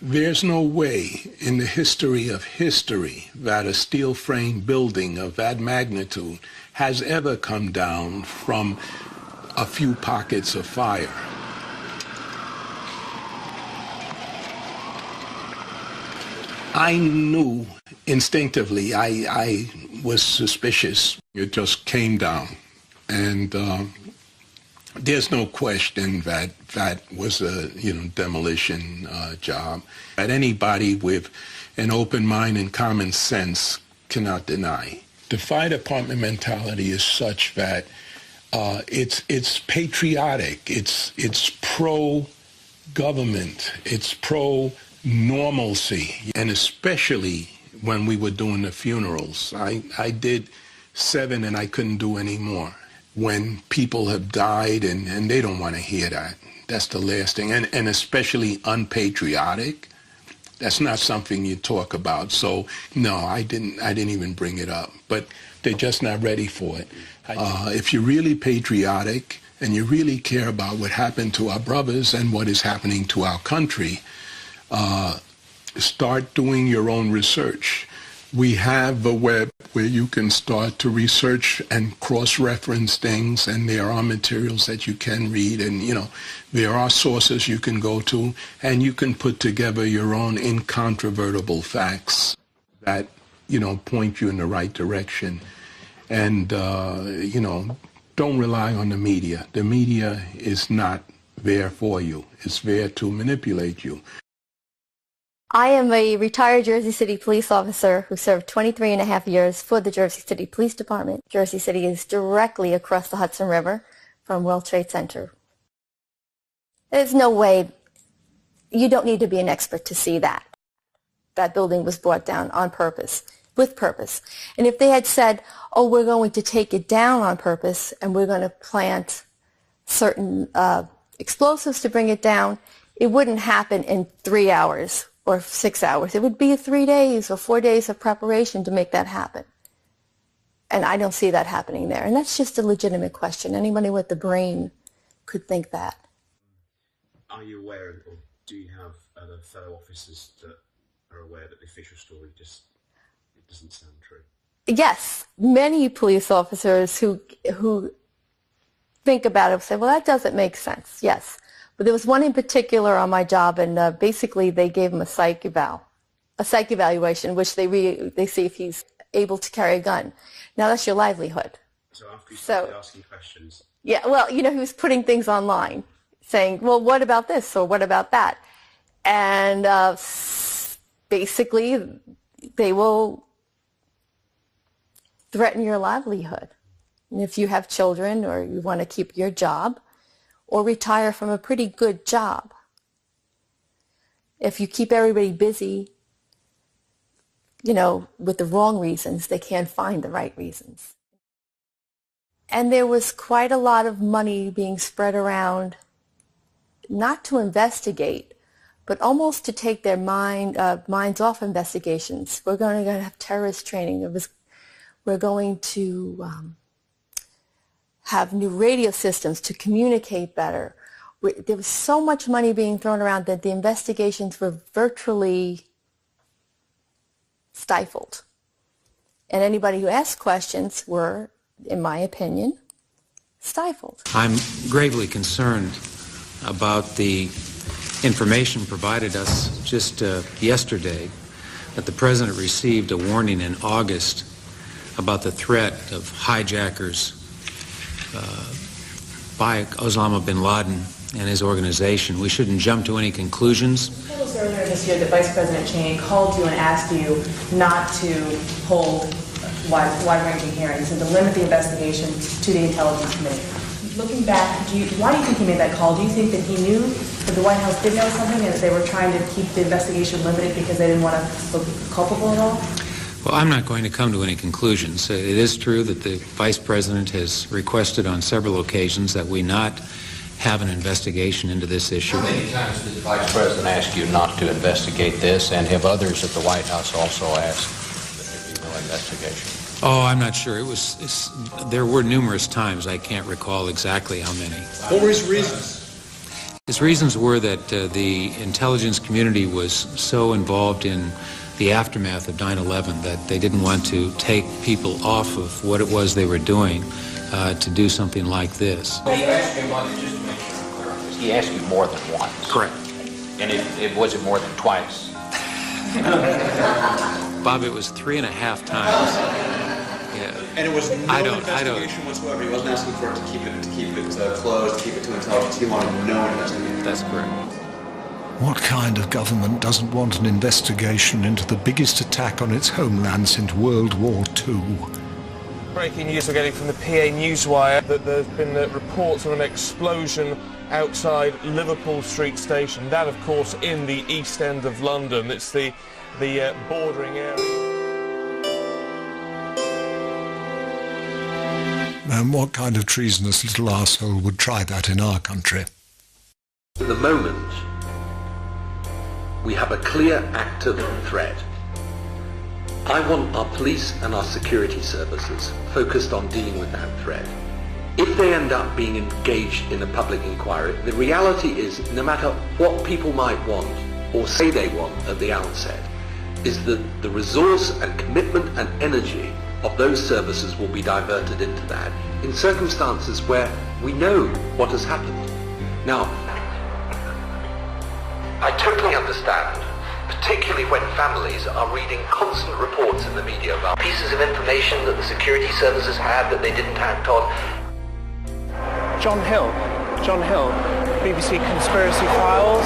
There's no way in the history of history that a steel frame building of that magnitude has ever come down from a few pockets of fire. I knew instinctively, I was suspicious. It just came down. And there's no question that that was a demolition job that anybody with an open mind and common sense cannot deny. The fire department mentality is such that it's patriotic, it's pro-government, it's pro-normalcy, and especially when we were doing the funerals. I did 7 and I couldn't do any more. when people have died, and they don't want to hear that. That's the last thing, and especially unpatriotic. That's not something you talk about. So no, I didn't even bring it up. But they're just not ready for it. If you're really patriotic and you really care about what happened to our brothers and what is happening to our country, start doing your own research. We have a web where you can start to research and cross-reference things, and there are materials that you can read, and there are sources you can go to, and you can put together your own incontrovertible facts that point you in the right direction. And don't rely on the media. The media is not there for you. It's there to manipulate you. I am a retired Jersey City police officer who served 23 and a half years for the Jersey City Police Department. Jersey City is directly across the Hudson River from World Trade Center. There's no way, you don't need to be an expert to see that. That building was brought down on purpose, with purpose. And if they had said, oh, we're going to take it down on purpose and we're going to plant certain explosives to bring it down, it wouldn't happen in 3 hours. Or 6 hours. It would be 3 days or 4 days of preparation to make that happen. And I don't see that happening there. And that's just a legitimate question. Anybody with the brain could think that. Are you aware, or do you have other fellow officers that are aware that the official story it doesn't sound true? Yes, many police officers who think about it say, well, that doesn't make sense. Yes. But there was one in particular on my job, and basically they gave him a psych evaluation, which they see if he's able to carry a gun. Now that's your livelihood. So after you started asking questions. Yeah, well, he was putting things online, saying, well, what about this or what about that? And basically they will threaten your livelihood. And if you have children or you want to keep your job, or retire from a pretty good job. If you keep everybody busy, with the wrong reasons, they can't find the right reasons. And there was quite a lot of money being spread around, not to investigate, but almost to take their minds off investigations. We're going to have terrorist training. We're going to have new radio systems to communicate better. There was so much money being thrown around that the investigations were virtually stifled. And anybody who asked questions were, in my opinion, stifled. I'm gravely concerned about the information provided us just yesterday that the President received a warning in August about the threat of hijackers by Osama bin Laden and his organization. We shouldn't jump to any conclusions. You told us earlier this year that Vice President Cheney called you and asked you not to hold wide-ranging hearings and to limit the investigation to the Intelligence Committee. Looking back, why do you think he made that call? Do you think that he knew that the White House did know something and that they were trying to keep the investigation limited because they didn't want to look culpable at all? Well, I'm not going to come to any conclusions. It is true that the Vice President has requested on several occasions that we not have an investigation into this issue. How many times did the Vice President ask you not to investigate this, and have others at the White House also asked that there be no investigation? Oh, I'm not sure. There were numerous times. I can't recall exactly how many. What were his reasons? His reasons were that the intelligence community was so involved in the aftermath of 9/11 that they didn't want to take people off of what it was they were doing to do something like this. He asked you once, just to make sure I'm clear on this, he asked you more than once. Correct. And it was it more than twice? Bob, it was 3.5 times. Yeah. And it was no investigation whatsoever. He wasn't asking for it to keep it closed, to keep it to intelligence. He wanted no investigation. That's correct. What kind of government doesn't want an investigation into the biggest attack on its homeland since World War II? Breaking news we're getting from the PA Newswire that there's been reports of an explosion outside Liverpool Street Station. That, of course, in the East End of London. It's the bordering area. And what kind of treasonous little arsehole would try that in our country? At the moment, we have a clear active threat. I want our police and our security services focused on dealing with that threat. If they end up being engaged in a public inquiry, the reality is, no matter what people might want or say they want at the outset, is that the resource and commitment and energy of those services will be diverted into that in circumstances where we know what has happened. Now, I totally understand, particularly when families are reading constant reports in the media about pieces of information that the security services had that they didn't act on. John Hill, BBC Conspiracy Files.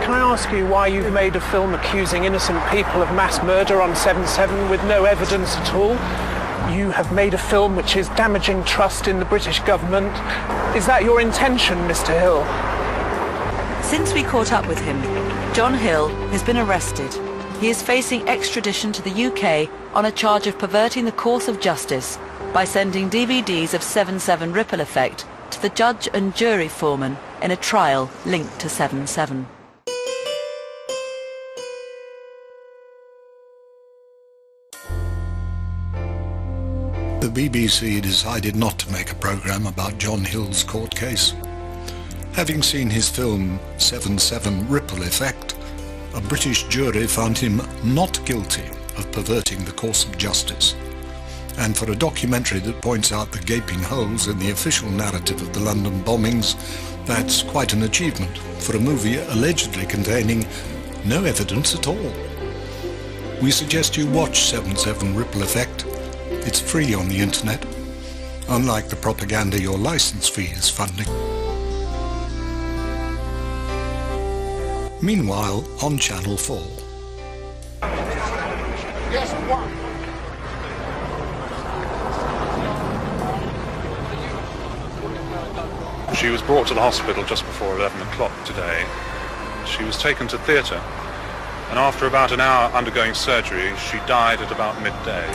Can I ask you why you've made a film accusing innocent people of mass murder on 7/7 with no evidence at all? You have made a film which is damaging trust in the British government. Is that your intention, Mr. Hill? Since we caught up with him, John Hill has been arrested. He is facing extradition to the UK on a charge of perverting the course of justice by sending DVDs of 7/7 Ripple Effect to the judge and jury foreman in a trial linked to 7/7. The BBC decided not to make a programme about John Hill's court case. Having seen his film 7/7 Ripple Effect, a British jury found him not guilty of perverting the course of justice. And for a documentary that points out the gaping holes in the official narrative of the London bombings, that's quite an achievement for a movie allegedly containing no evidence at all. We suggest you watch 7/7 Ripple Effect. It's free on the internet, unlike the propaganda your license fee is funding. Meanwhile, on Channel 4. Yes, what? She was brought to the hospital just before 11 o'clock today. She was taken to theatre, and after about an hour undergoing surgery, she died at about midday.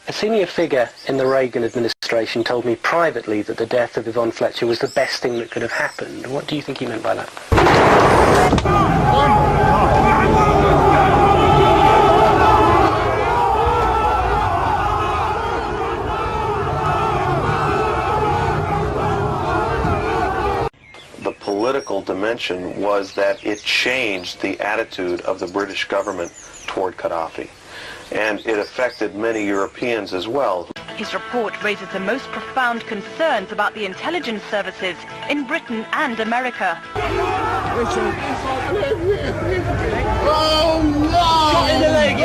A senior figure in the Reagan administration told me privately that the death of Yvonne Fletcher was the best thing that could have happened. What do you think he meant by that? The political dimension was that it changed the attitude of the British government toward Gaddafi. And it affected many Europeans as well. His report raises the most profound concerns about the intelligence services in Britain and America. Oh no! Shot in the leg!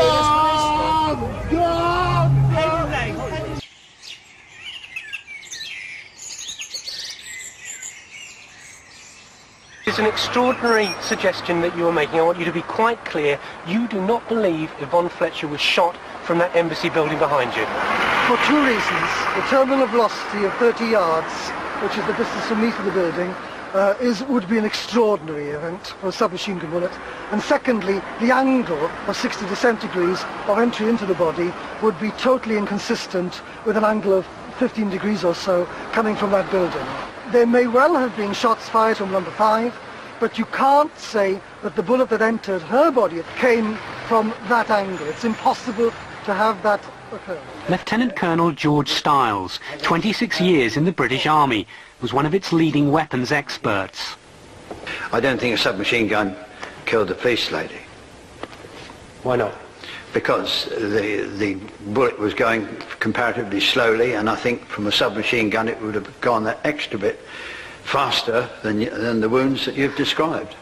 It's an extraordinary suggestion that you are making. I want you to be quite clear. You do not believe Yvonne Fletcher was shot from that embassy building behind you. For two reasons. The terminal velocity of 30 yards, which is the distance from me to the building, would be an extraordinary event for a submachine gun bullet. And secondly, the angle of 60 to 70 degrees of entry into the body would be totally inconsistent with an angle of 15 degrees or so coming from that building. There may well have been shots fired from number 5, but you can't say that the bullet that entered her body came from that angle. It's impossible to have that occur. Lieutenant Colonel George Stiles, 26 years in the British Army, was one of its leading weapons experts. I don't think a submachine gun killed the police lady. Why not? Because the bullet was going comparatively slowly, and I think from a submachine gun it would have gone that extra bit faster than the wounds that you've described.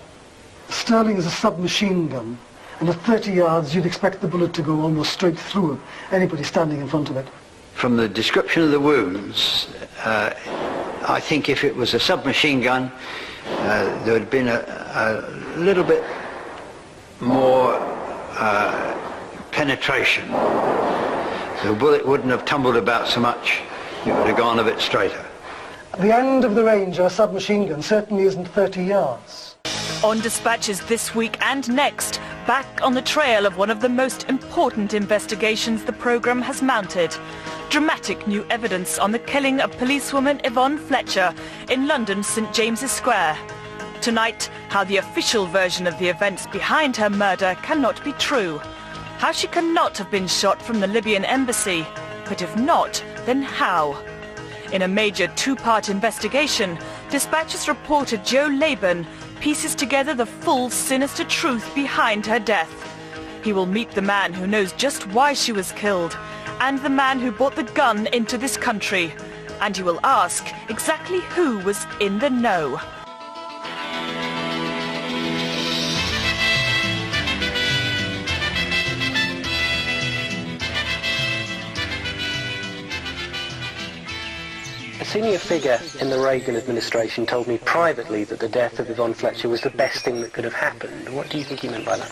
Sterling is a submachine gun, and at 30 yards you'd expect the bullet to go almost straight through anybody standing in front of it. From the description of the wounds, I think if it was a submachine gun, there would have been a little bit more penetration. The bullet wouldn't have tumbled about so much, it would have gone a bit straighter. The end of the range of a submachine gun certainly isn't 30 yards. On Dispatches this week and next, back on the trail of one of the most important investigations the programme has mounted. Dramatic new evidence on the killing of policewoman Yvonne Fletcher in London's St James's Square. Tonight, how the official version of the events behind her murder cannot be true. How she cannot have been shot from the Libyan embassy. But if not, then how? In a major two-part investigation, Dispatches reporter Joe Laban pieces together the full sinister truth behind her death. He will meet the man who knows just why she was killed, and the man who brought the gun into this country. And he will ask exactly who was in the know. A senior figure in the Reagan administration told me privately that the death of Yvonne Fletcher was the best thing that could have happened. What do you think he meant by that?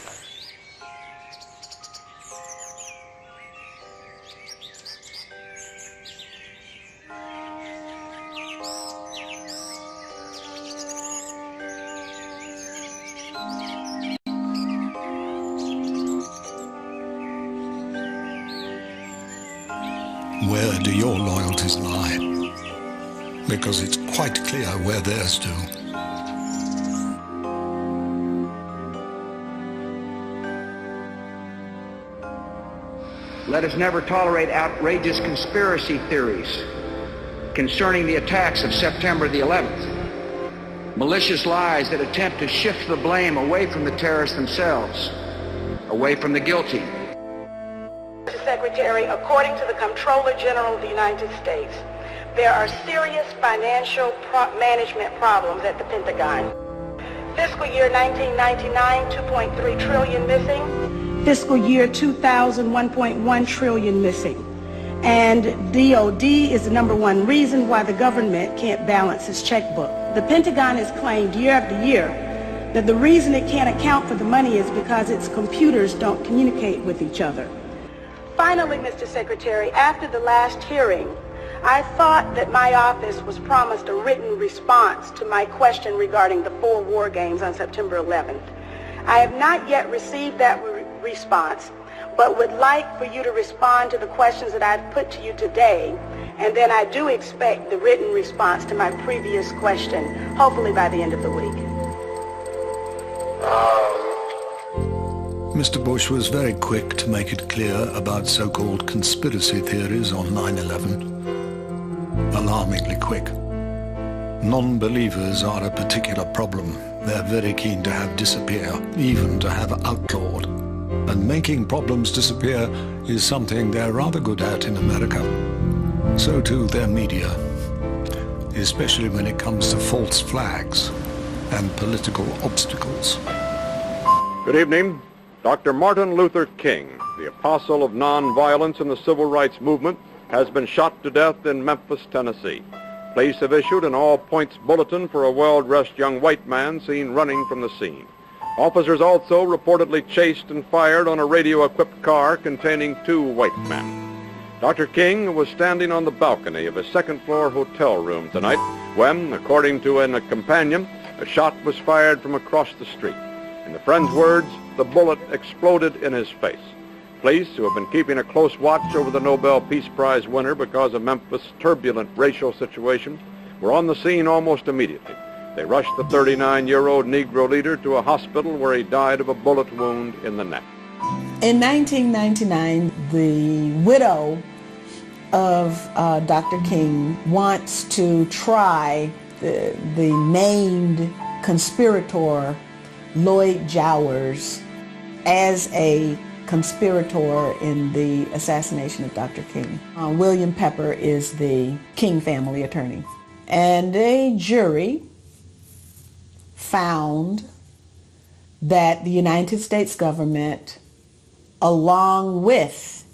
Where do your loyalties lie? Because it's quite clear where theirs do. Let us never tolerate outrageous conspiracy theories concerning the attacks of September the 11th. Malicious lies that attempt to shift the blame away from the terrorists themselves, away from the guilty. Mr. Secretary, according to the Comptroller General of the United States, there are serious financial management problems at the Pentagon. Fiscal year 1999, 2.3 trillion missing. Fiscal year 2000, 1.1 trillion missing. And DOD is the #1 reason why the government can't balance its checkbook. The Pentagon has claimed year after year that the reason it can't account for the money is because its computers don't communicate with each other. Finally, Mr. Secretary, after the last hearing, I thought that my office was promised a written response to my question regarding the 4 war games on September 11th. I have not yet received that response, but would like for you to respond to the questions that I've put to you today, and then I do expect the written response to my previous question, hopefully by the end of the week. Mr. Bush was very quick to make it clear about so-called conspiracy theories on 9/11. Alarmingly quick. Non-believers are a particular problem. They're very keen to have disappear, even to have outlawed. And making problems disappear is something they're rather good at in America. So too their media, especially when it comes to false flags and political obstacles. Good evening. Dr. Martin Luther King, the apostle of nonviolence in the civil rights movement, has been shot to death in Memphis, Tennessee. Police have issued an all-points bulletin for a well-dressed young white man seen running from the scene. Officers also reportedly chased and fired on a radio-equipped car containing 2 white men. Dr. King was standing on the balcony of a second-floor hotel room tonight when, according to a companion, a shot was fired from across the street. In the friend's words, the bullet exploded in his face. Police, who have been keeping a close watch over the Nobel Peace Prize winner because of Memphis' turbulent racial situation, were on the scene almost immediately. They rushed the 39-year-old Negro leader to a hospital where he died of a bullet wound in the neck. In 1999, the widow of Dr. King wants to try the named conspirator Lloyd Jowers as a conspirator in the assassination of Dr. King. William Pepper is the King family attorney. And a jury found that the United States government, along with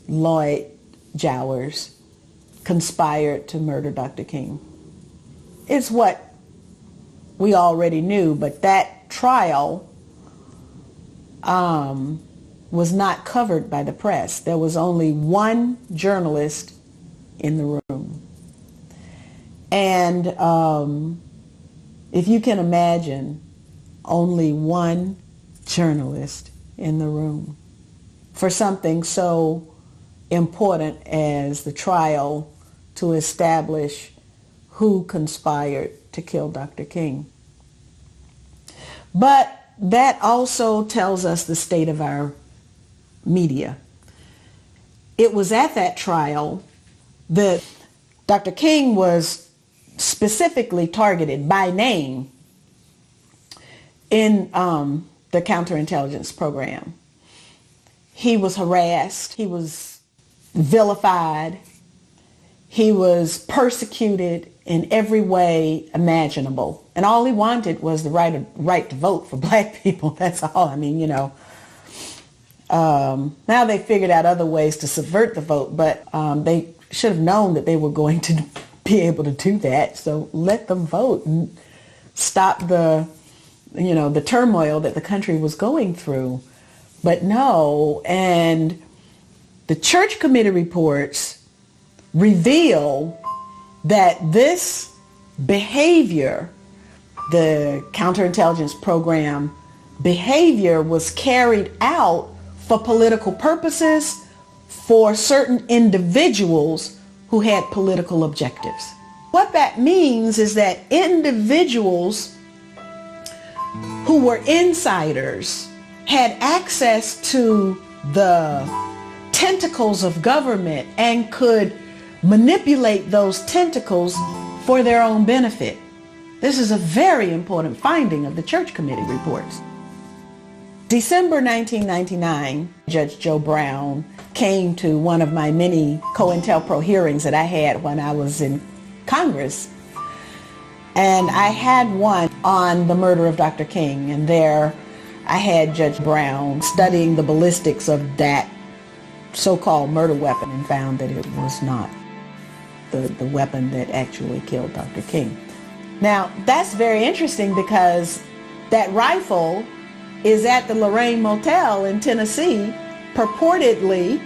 Lloyd Jowers, conspired to murder Dr. King. It's what we already knew, but that trial was not covered by the press. There was only one journalist in the room. And And if you can imagine, only one journalist in the room for something so important as the trial to establish who conspired to kill Dr. King. But that also tells us the state of our media. It was at that trial that Dr. King was specifically targeted by name in the counterintelligence program. He was harassed, he was vilified, he was persecuted in every way imaginable. And all he wanted was the right to vote for black people. That's all. I mean, you know, now they figured out other ways to subvert the vote, but they should have known that they were going to be able to do that. So let them vote and stop the, you know, the turmoil that the country was going through. But no, and the church committee reports reveal that this behavior, the counterintelligence program behavior, was carried out for political purposes for certain individuals who had political objectives. What that means is that individuals who were insiders had access to the tentacles of government and could manipulate those tentacles for their own benefit. This is a very important finding of the church committee reports. December 1999, Judge Joe Brown came to one of my many COINTELPRO hearings that I had when I was in Congress. And I had one on the murder of Dr. King, and there I had Judge Brown studying the ballistics of that so-called murder weapon and found that it was not the weapon that actually killed Dr. King. Now, that's very interesting because that rifle is at the Lorraine Motel in Tennessee, purportedly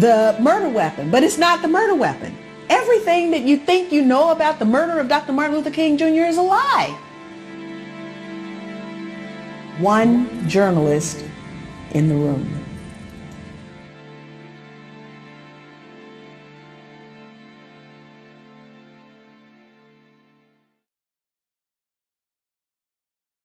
the murder weapon, but it's not the murder weapon. Everything that you think you know about the murder of Dr. Martin Luther King Jr. is a lie. One journalist in the room.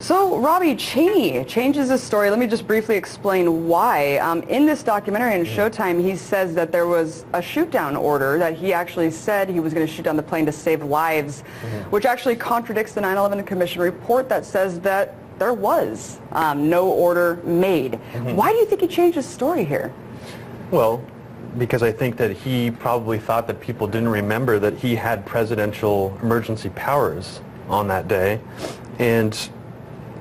So Robbie, Cheney changes his story. Let me just briefly explain why. In this documentary on Showtime, he says that there was a shoot-down order, that he actually said he was going to shoot down the plane to save lives, which actually contradicts the 9/11 Commission report that says that there was no order made. Why do you think he changed his story here? Well, because I think that he probably thought that people didn't remember that he had presidential emergency powers on that day. And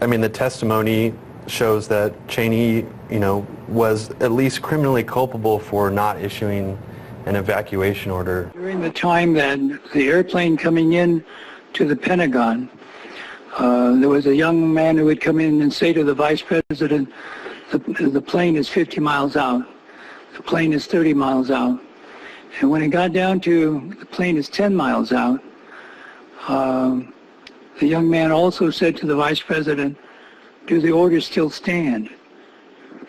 I mean, the testimony shows that Cheney, you know, was at least criminally culpable for not issuing an evacuation order. During the time that the airplane coming in to the Pentagon, there was a young man who would come in and say to the vice president, the plane is 50 miles out, the plane is 30 miles out. And when it got down to the plane is 10 miles out, the young man also said to the vice president, do the orders still stand?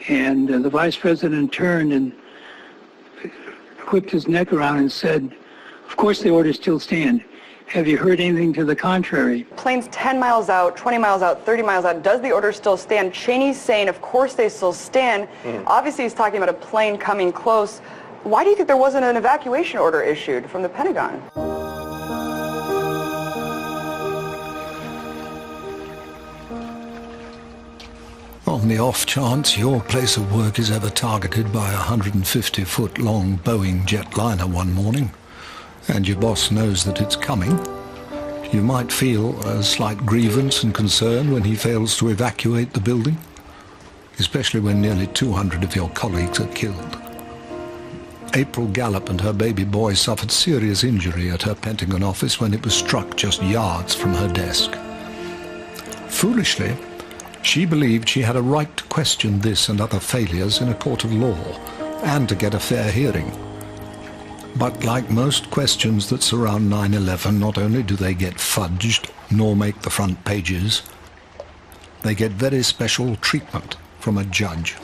And the vice president turned and whipped his neck around and said, of course the orders still stand. Have you heard anything to the contrary? Plane's 10 miles out, 20 miles out, 30 miles out. Does the order still stand? Cheney's saying, of course they still stand. Obviously he's talking about a plane coming close. Why do you think there wasn't an evacuation order issued from the Pentagon? On the off chance your place of work is ever targeted by a 150-foot-long Boeing jetliner one morning, and your boss knows that it's coming, you might feel a slight grievance and concern when he fails to evacuate the building, especially when nearly 200 of your colleagues are killed. April Gallup and her baby boy suffered serious injury at her Pentagon office when it was struck just yards from her desk. Foolishly, she believed she had a right to question this and other failures in a court of law, and to get a fair hearing. But like most questions that surround 9/11, not only do they get fudged, nor make the front pages, they get very special treatment from a judge.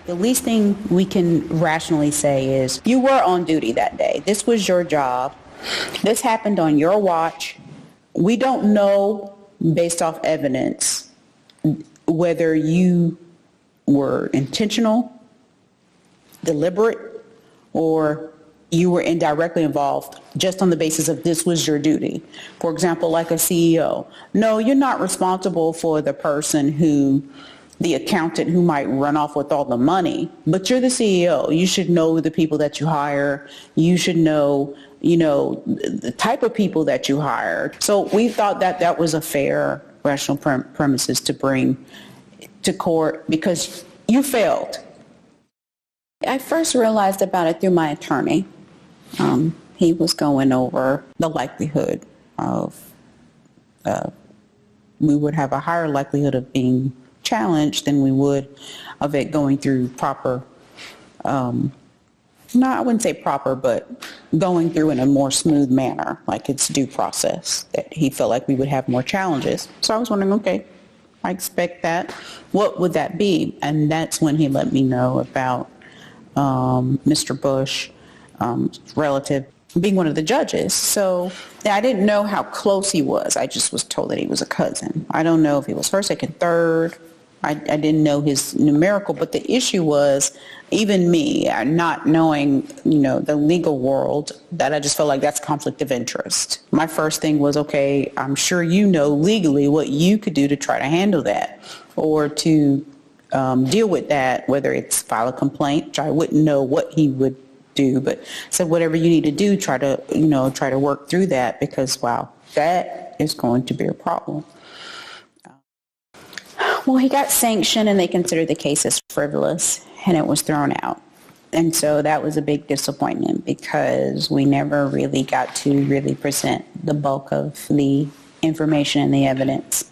The least thing we can rationally say is, you were on duty that day. This was your job. This happened on your watch. We don't know, based off evidence, whether you were intentional, deliberate, or you were indirectly involved just on the basis of this was your duty. For example, like a CEO. No, you're not responsible for the person the accountant who might run off with all the money, but you're the CEO. You should know the people that you hire. You should know, the type of people that you hire. So we thought that that was a fair, rational premises to bring to court because you failed. I first realized about it through my attorney. He was going over the likelihood of, we would have a higher likelihood of being challenged than we would of it going through proper, I wouldn't say proper, but going through in a more smooth manner, like it's due process, that he felt like we would have more challenges. So I was wondering, okay, I expect that. What would that be? And that's when he let me know about Mr. Bush, relative, being one of the judges. So I didn't know how close he was. I just was told that he was a cousin. I don't know if he was first, second, third. I didn't know his numerical, but the issue was, even me, not knowing, the legal world, that I just felt like that's conflict of interest. My first thing was, okay, I'm sure you know legally what you could do to try to handle that or to deal with that, whether it's file a complaint, which I wouldn't know what he would do, but said whatever you need to do, try to work through that because, wow, that is going to be a problem. Well, he got sanctioned and they considered the case as frivolous and it was thrown out. And so that was a big disappointment because we never really got to really present the bulk of the information and the evidence.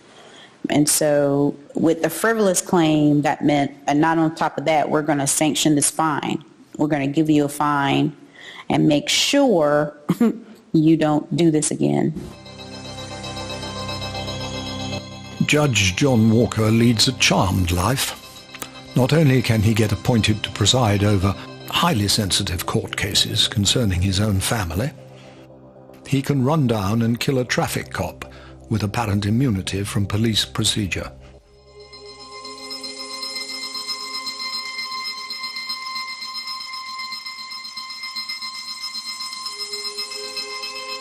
And so with the frivolous claim, that meant, and not on top of that, we're going to sanction this fine. We're going to give you a fine and make sure you don't do this again. Judge John Walker leads a charmed life. Not only can he get appointed to preside over highly sensitive court cases concerning his own family, he can run down and kill a traffic cop with apparent immunity from police procedure.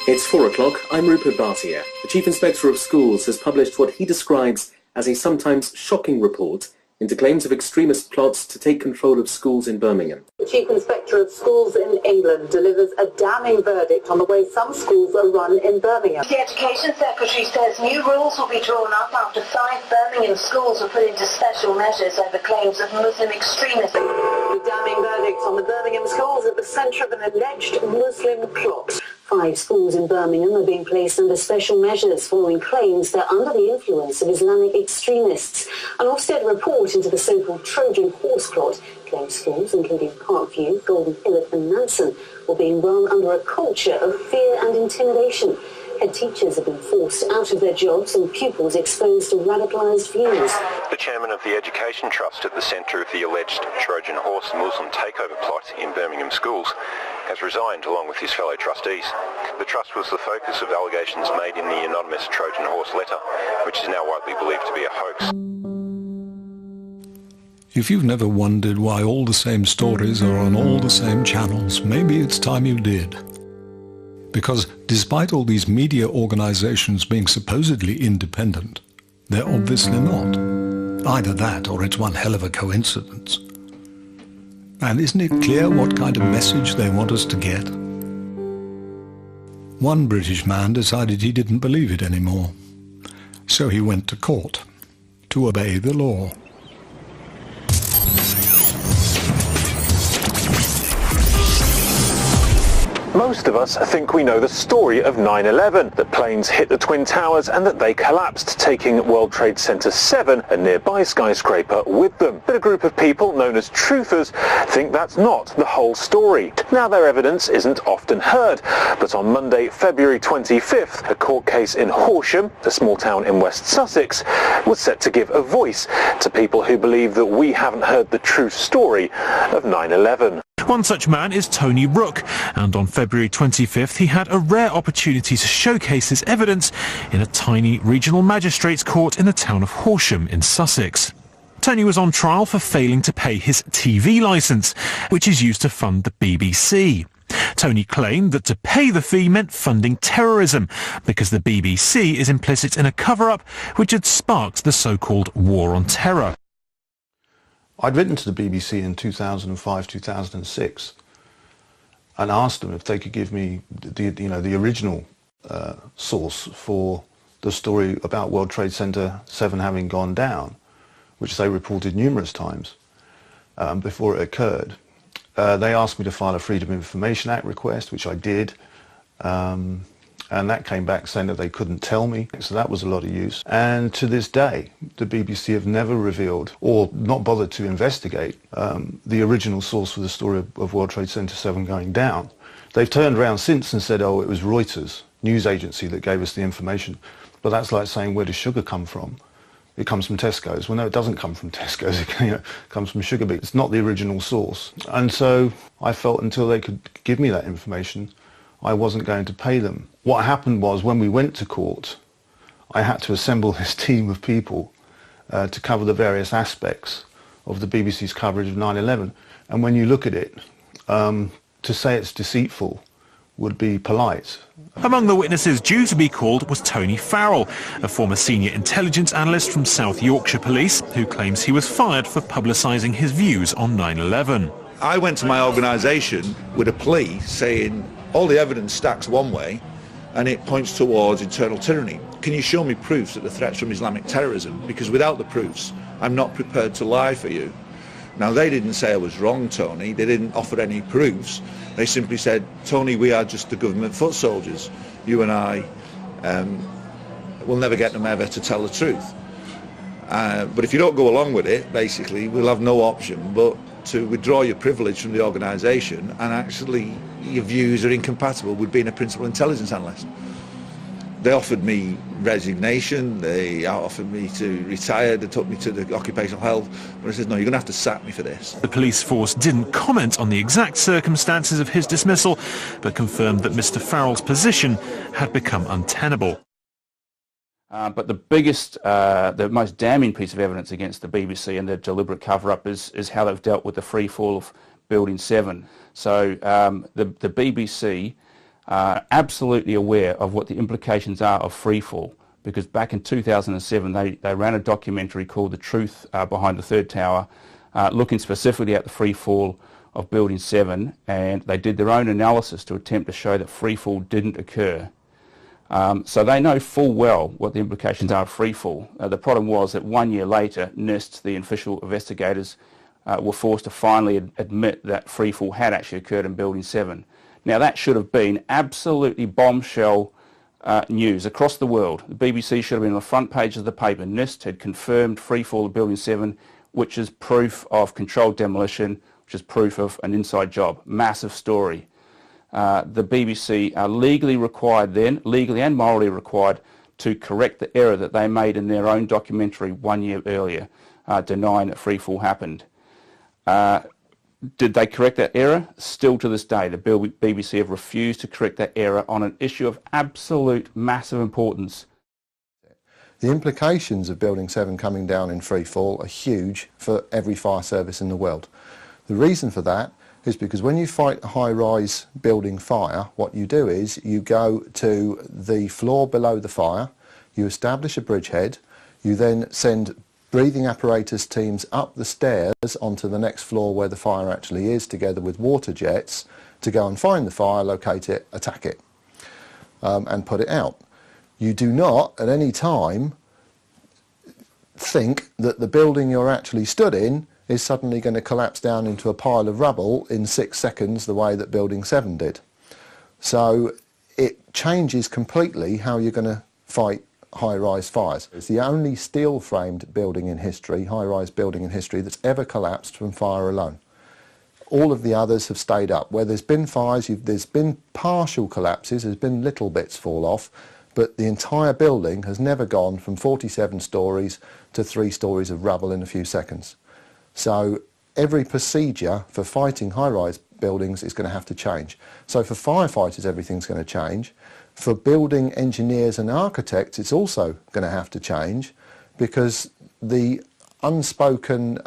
It's 4 o'clock. I'm Rupert Bartier. The Chief Inspector of Schools has published what he describes as a sometimes shocking report into claims of extremist plots to take control of schools in Birmingham. The Chief Inspector of Schools in England delivers a damning verdict on the way some schools are run in Birmingham. The Education Secretary says new rules will be drawn up after 5 Birmingham schools were put into special measures over claims of Muslim extremism. The damning verdicts on the Birmingham schools at the centre of an alleged Muslim plot. 5 schools in Birmingham are being placed under special measures following claims they're under the influence of Islamic extremists. An Ofsted report into the so-called Trojan horse plot claims schools, including Parkview, Golden Hillock and Nansen, were being run under a culture of fear and intimidation. Head teachers have been forced out of their jobs and pupils exposed to radicalised views. The chairman of the Education Trust at the centre of the alleged Trojan horse Muslim takeover plot in Birmingham schools has resigned along with his fellow trustees. The trust was the focus of allegations made in the anonymous Trojan horse letter, which is now widely believed to be a hoax. If you've never wondered why all the same stories are on all the same channels, maybe it's time you did. Because despite all these media organizations being supposedly independent, they're obviously not. Either that or it's one hell of a coincidence. And isn't it clear what kind of message they want us to get? One British man decided he didn't believe it anymore. So he went to court to obey the law. Most of us think we know the story of 9/11, that planes hit the Twin Towers and that they collapsed, taking World Trade Center 7, a nearby skyscraper, with them. But a group of people known as truthers think that's not the whole story. Now, their evidence isn't often heard, but on Monday, February 25th, a court case in Horsham, a small town in West Sussex, was set to give a voice to people who believe that we haven't heard the true story of 9/11. One such man is Tony Rook, and on February 25th he had a rare opportunity to showcase his evidence in a tiny regional magistrates court in the town of Horsham in Sussex. Tony was on trial for failing to pay his TV licence, which is used to fund the BBC. Tony claimed that to pay the fee meant funding terrorism, because the BBC is implicit in a cover-up which had sparked the so-called War on Terror. I'd written to the BBC in 2005-2006 and asked them if they could give me the original source for the story about World Trade Center 7 having gone down, which they reported numerous times before it occurred. They asked me to file a Freedom of Information Act request, which I did. And that came back saying that they couldn't tell me, so that was a lot of use. And to this day, the BBC have never revealed or not bothered to investigate the original source for the story of World Trade Center 7 going down. They've turned around since and said, oh, it was Reuters, news agency, that gave us the information. But that's like saying, where does sugar come from? It comes from Tesco's. Well, no, it doesn't come from Tesco's. It comes from sugar beets. It's not the original source. And so I felt until they could give me that information, I wasn't going to pay them. What happened was, when we went to court, I had to assemble this team of people to cover the various aspects of the BBC's coverage of 9/11. And when you look at it, to say it's deceitful would be polite. Among the witnesses due to be called was Tony Farrell, a former senior intelligence analyst from South Yorkshire Police, who claims he was fired for publicising his views on 9/11. I went to my organisation with a plea saying all the evidence stacks one way and it points towards internal tyranny. Can you show me proofs that the threat's from Islamic terrorism? Because without the proofs, I'm not prepared to lie for you. Now, they didn't say I was wrong, Tony. They didn't offer any proofs. They simply said, Tony, we are just the government foot soldiers. You and I will never get them ever to tell the truth. But if you don't go along with it, basically, we'll have no option but to withdraw your privilege from the organisation, and actually your views are incompatible with being a principal intelligence analyst. They offered me resignation, they offered me to retire, they took me to the occupational health, but I said, no, you're going to have to sack me for this. The police force didn't comment on the exact circumstances of his dismissal, but confirmed that Mr. Farrell's position had become untenable. But the biggest, the most damning piece of evidence against the BBC and their deliberate cover-up is how they've dealt with the free fall of Building 7. So the BBC are absolutely aware of what the implications are of free fall, because back in 2007 they ran a documentary called The Truth Behind the Third Tower, looking specifically at the free fall of Building 7, and they did their own analysis to attempt to show that free fall didn't occur. So they know full well what the implications are of freefall. The problem was that 1 year later, NIST, the official investigators, were forced to finally admit that freefall had actually occurred in Building 7. Now, that should have been absolutely bombshell news across the world. The BBC should have been on the front page of the paper. NIST had confirmed freefall of Building 7, which is proof of controlled demolition, which is proof of an inside job. Massive story. The BBC are legally required then, legally and morally required, to correct the error that they made in their own documentary 1 year earlier, denying that freefall happened. Did they correct that error? Still to this day, the BBC have refused to correct that error on an issue of absolute massive importance. The implications of Building 7 coming down in free fall are huge for every fire service in the world. The reason for that is because when you fight a high-rise building fire, what you do is you go to the floor below the fire, you establish a bridgehead, you then send breathing apparatus teams up the stairs onto the next floor where the fire actually is, together with water jets, to go and find the fire, locate it, attack it, and put it out. You do not at any time think that the building you're actually stood in is suddenly going to collapse down into a pile of rubble in 6 seconds the way that Building 7 did. So it changes completely how you're going to fight high-rise fires. It's the only steel-framed building in history, high-rise building in history, that's ever collapsed from fire alone. All of the others have stayed up. Where there's been fires, there's been partial collapses, there's been little bits fall off, but the entire building has never gone from 47 stories to 3 stories of rubble in a few seconds. So every procedure for fighting high-rise buildings is going to have to change. So for firefighters, everything's going to change. For building engineers and architects, it's also going to have to change, because the unspoken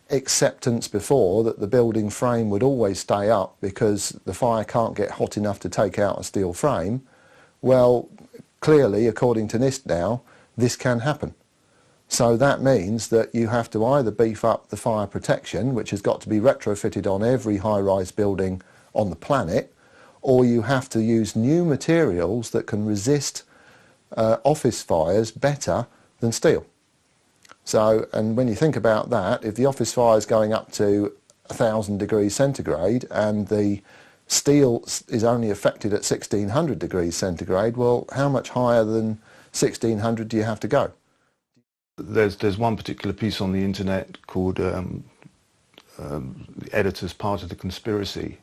acceptance before that the building frame would always stay up because the fire can't get hot enough to take out a steel frame, well, clearly, according to NIST now, this can happen. So that means that you have to either beef up the fire protection, which has got to be retrofitted on every high-rise building on the planet, or you have to use new materials that can resist office fires better than steel. So, and when you think about that, if the office fire is going up to 1,000 degrees centigrade and the steel is only affected at 1,600 degrees centigrade, well, how much higher than 1,600 do you have to go? There's one particular piece on the internet called the Editor's Part of the Conspiracy,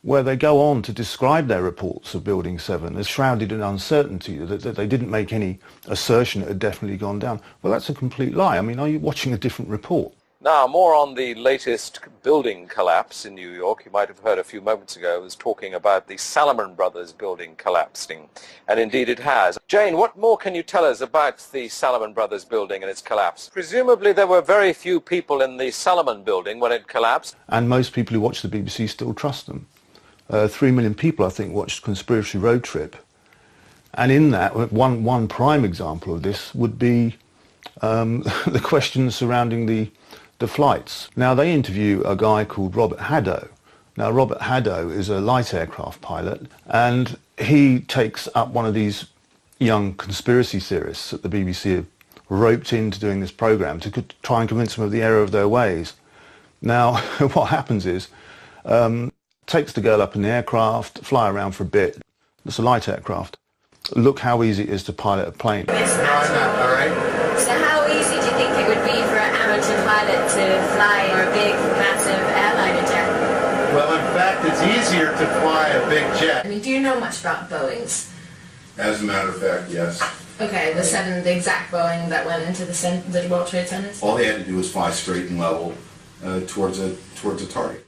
where they go on to describe their reports of Building 7 as shrouded in uncertainty, that they didn't make any assertion it had definitely gone down. Well, that's a complete lie. I mean, are you watching a different report? Now, more on the latest building collapse in New York. You might have heard a few moments ago, I was talking about the Salomon Brothers building collapsing, and indeed it has. Jane, what more can you tell us about the Salomon Brothers building and its collapse? Presumably there were very few people in the Salomon building when it collapsed. And most people who watch the BBC still trust them. 3 million people, I think, watched Conspiracy Road Trip. And in that, one prime example of this would be the questions surrounding the flights. Now, they interview a guy called Robert Haddow. Now, Robert Haddow is a light aircraft pilot, and he takes up one of these young conspiracy theorists that the BBC have roped into doing this programme to try and convince them of the error of their ways. Now, what happens is, takes the girl up in the aircraft, fly around for a bit. It's a light aircraft. Look how easy it is to pilot a plane. So how easy do you think it would be for an amateur pilot to fly a big, massive airliner jet? Well, in fact, it's easier to fly a big jet. I mean, do you know much about Boeings? As a matter of fact, yes. Okay, the exact Boeing that went into the World Trade Centers? All they had to do was fly straight and level towards a target.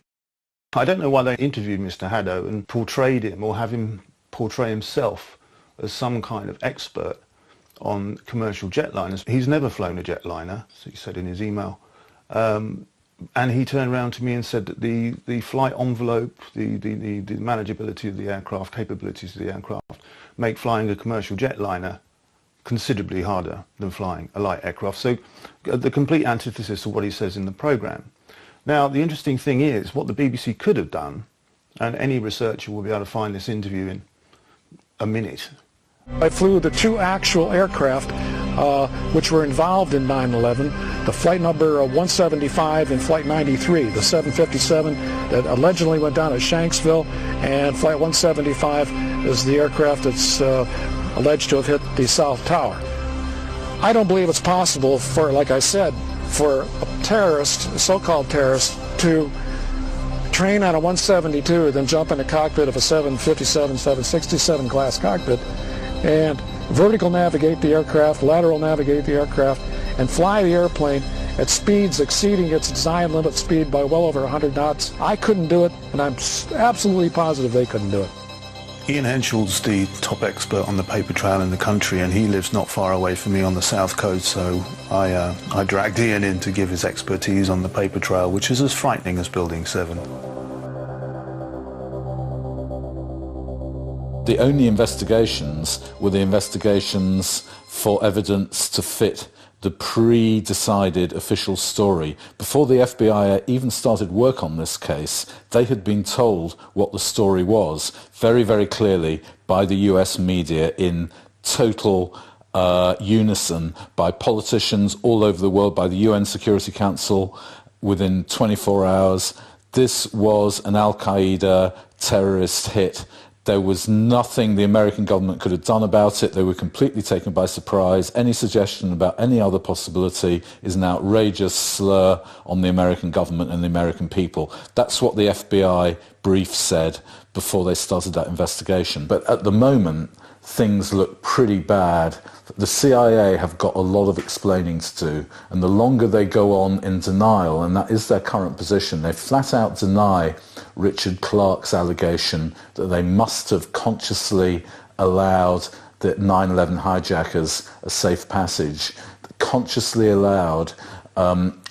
I don't know why they interviewed Mr. Haddow and portrayed him, or have him portray himself as some kind of expert on commercial jetliners. He's never flown a jetliner, as he said in his email. And he turned around to me and said that the flight envelope, the manageability of the aircraft, capabilities of the aircraft, make flying a commercial jetliner considerably harder than flying a light aircraft. So the complete antithesis of what he says in the programme. Now, the interesting thing is, what the BBC could have done, and any researcher will be able to find this interview in a minute. I flew the 2 actual aircraft which were involved in 9/11, the flight number 175 and flight 93, the 757 that allegedly went down at Shanksville, and flight 175 is the aircraft that's alleged to have hit the South Tower. I don't believe it's possible for, like I said, for a terrorist, a so-called terrorist, to train on a 172, then jump in the cockpit of a 757, 767 class cockpit, and vertical navigate the aircraft, lateral navigate the aircraft, and fly the airplane at speeds exceeding its design limit speed by well over 100 knots. I couldn't do it, and I'm absolutely positive they couldn't do it. Ian Henschel's the top expert on the paper trail in the country, and he lives not far away from me on the south coast, so I dragged Ian in to give his expertise on the paper trail, which is as frightening as Building 7. The only investigations were the investigations for evidence to fit the pre-decided official story. Before the FBI even started work on this case, they had been told what the story was very, very clearly by the US media in total unison, by politicians all over the world, by the UN Security Council. Within 24 hours, This was an Al-Qaeda terrorist hit. There was nothing the American government could have done about it. They were completely taken by surprise. Any suggestion about any other possibility is an outrageous slur on the American government and the American people. That's what the FBI brief said before they started that investigation. But at the moment, things look pretty bad. The CIA have got a lot of explaining to do, and the longer they go on in denial, and that is their current position, they flat out deny Richard Clarke's allegation that they must have consciously allowed the 9/11 hijackers a safe passage, consciously allowed.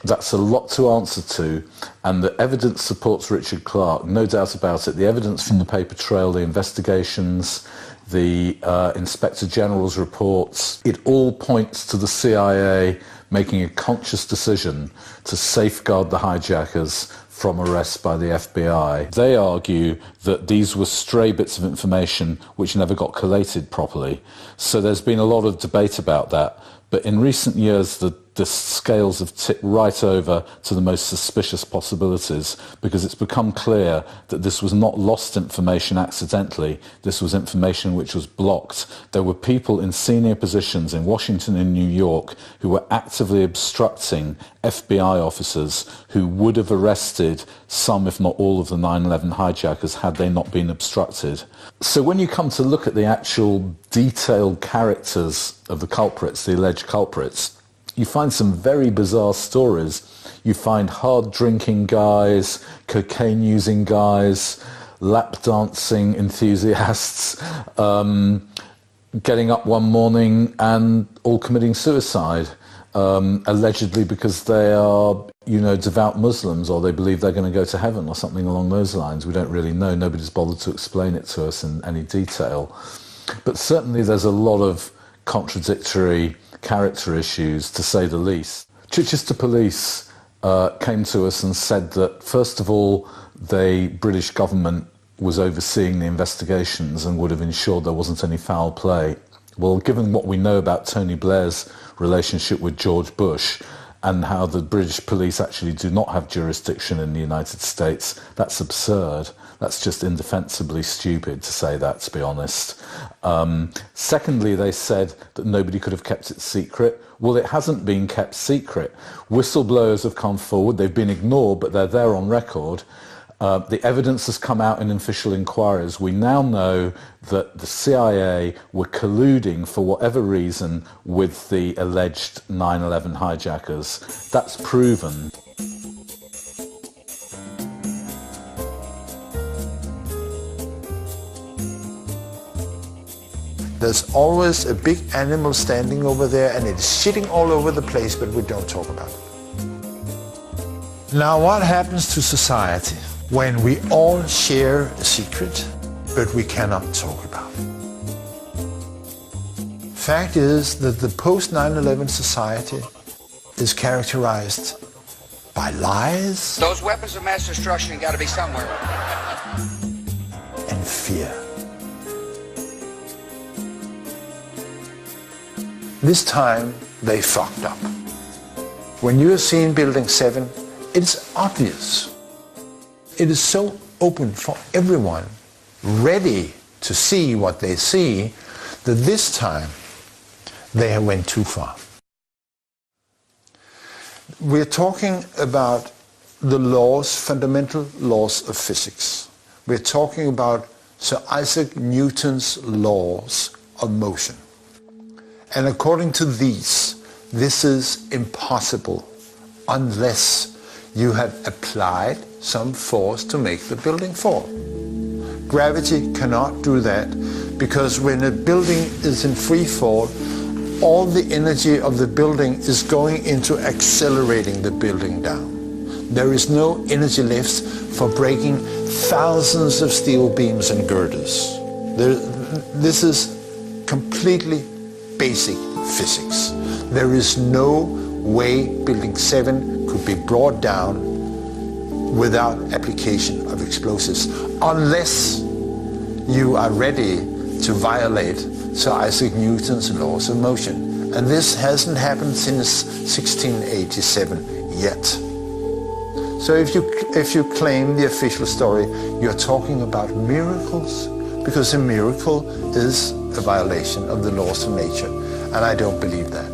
That's a lot to answer to, and the evidence supports Richard Clarke, no doubt about it. The evidence from the paper trail, the investigations, the Inspector General's reports, it all points to the CIA making a conscious decision to safeguard the hijackers from arrest by the FBI. They argue that these were stray bits of information which never got collated properly. So there's been a lot of debate about that. But in recent years, the scales have tipped right over to the most suspicious possibilities, because it's become clear that this was not lost information accidentally. This was information which was blocked. There were people in senior positions in Washington and New York who were actively obstructing FBI officers who would have arrested some, if not all, of the 9/11 hijackers had they not been obstructed. So when you come to look at the actual detailed characters of the culprits, the alleged culprits, you find some very bizarre stories. You find hard-drinking guys, cocaine-using guys, lap-dancing enthusiasts, getting up one morning and all committing suicide, allegedly because they are, devout Muslims, or they believe they're going to go to heaven or something along those lines. We don't really know. Nobody's bothered to explain it to us in any detail. But certainly there's a lot of contradictory character issues, to say the least. Chichester Police came to us and said that, first of all, the British government was overseeing the investigations and would have ensured there wasn't any foul play. Well, given what we know about Tony Blair's relationship with George Bush and how the British police actually do not have jurisdiction in the United States, that's absurd. That's just indefensibly stupid to say that, to be honest. Secondly, they said that nobody could have kept it secret. Well, it hasn't been kept secret. Whistleblowers have come forward. They've been ignored, but they're there on record. The evidence has come out in official inquiries. We now know that the CIA were colluding, for whatever reason, with the alleged 9/11 hijackers. That's proven. There's always a big animal standing over there, and it's shitting all over the place, but we don't talk about it. Now, what happens to society when we all share a secret, but we cannot talk about it? Fact is that the post-9/11 society is characterized by lies. Those weapons of mass destruction got to be somewhere. And fear. This time, they fucked up. When you are seeing Building 7, it's obvious. It is so open for everyone, ready to see what they see, that this time, they went too far. We're talking about the laws, fundamental laws of physics. We're talking about Sir Isaac Newton's laws of motion. And according to these, this is impossible unless you have applied some force to make the building fall. Gravity cannot do that, because when a building is in free fall, all the energy of the building is going into accelerating the building down. There is no energy left for breaking thousands of steel beams and girders. This is completely basic physics. There is no way Building 7 could be brought down without application of explosives, unless you are ready to violate Sir Isaac Newton's laws of motion. And this hasn't happened since 1687 yet. So if you claim the official story, you're talking about miracles, because a miracle is a violation of the laws of nature, and I don't believe that.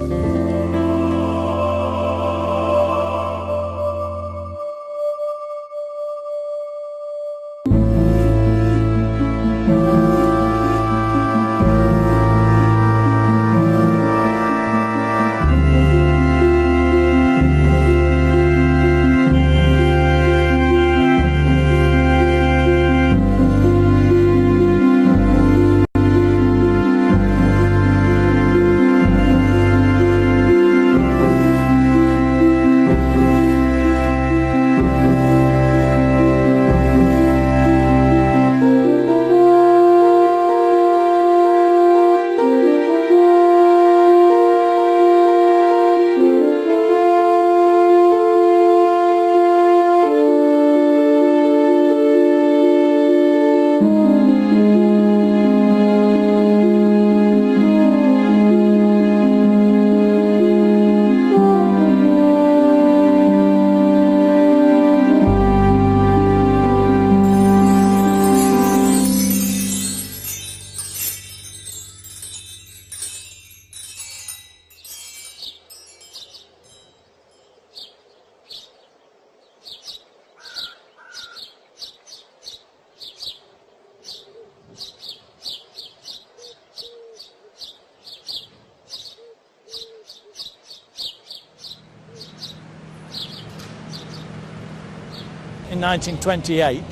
In 1928,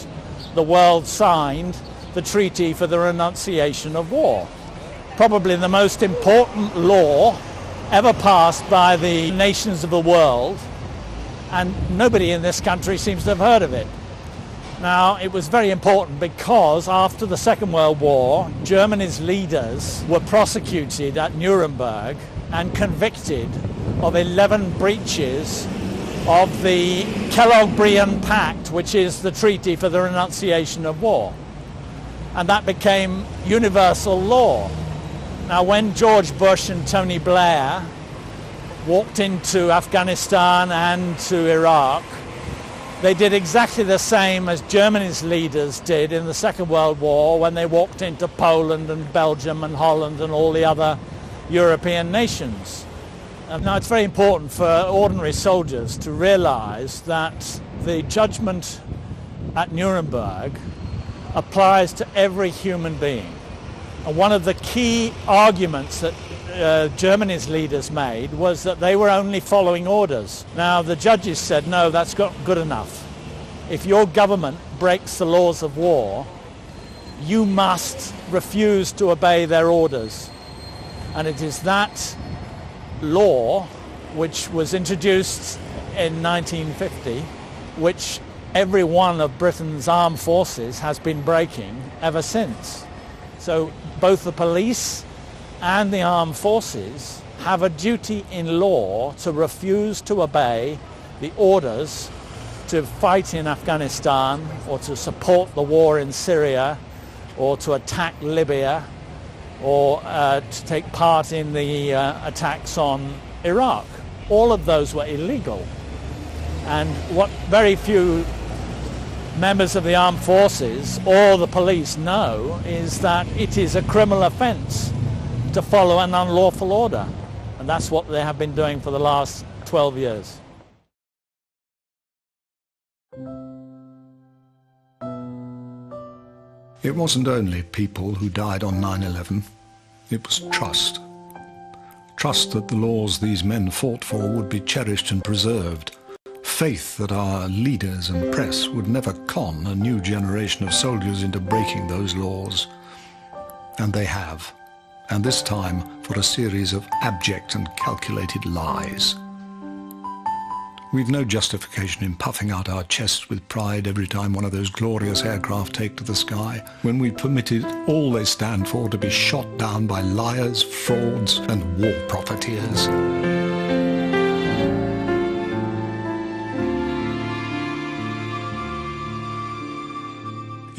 the world signed the Treaty for the Renunciation of War, probably the most important law ever passed by the nations of the world, and nobody in this country seems to have heard of it. Now, it was very important because after the Second World War, Germany's leaders were prosecuted at Nuremberg and convicted of 11 breaches of the Kellogg-Briand Pact, which is the Treaty for the Renunciation of War. And that became universal law. Now, when George Bush and Tony Blair walked into Afghanistan and to Iraq, they did exactly the same as Germany's leaders did in the Second World War when they walked into Poland and Belgium and Holland and all the other European nations. Now, it's very important for ordinary soldiers to realize that the judgment at Nuremberg applies to every human being. And one of the key arguments that Germany's leaders made was that they were only following orders. Now, the judges said, no, that's not good enough. If your government breaks the laws of war, you must refuse to obey their orders. And it is that law, which was introduced in 1950, which every one of Britain's armed forces has been breaking ever since. So both the police and the armed forces have a duty in law to refuse to obey the orders to fight in Afghanistan or to support the war in Syria or to attack Libya or to take part in the attacks on Iraq. All of those were illegal. And what very few members of the armed forces or the police know is that it is a criminal offence to follow an unlawful order. And that's what they have been doing for the last 12 years. It wasn't only people who died on 9/11. It was trust. Trust that the laws these men fought for would be cherished and preserved. Faith that our leaders and press would never con a new generation of soldiers into breaking those laws. And they have. And this time for a series of abject and calculated lies. We've no justification in puffing out our chests with pride every time one of those glorious aircraft take to the sky, when we've permitted all they stand for to be shot down by liars, frauds, and war profiteers.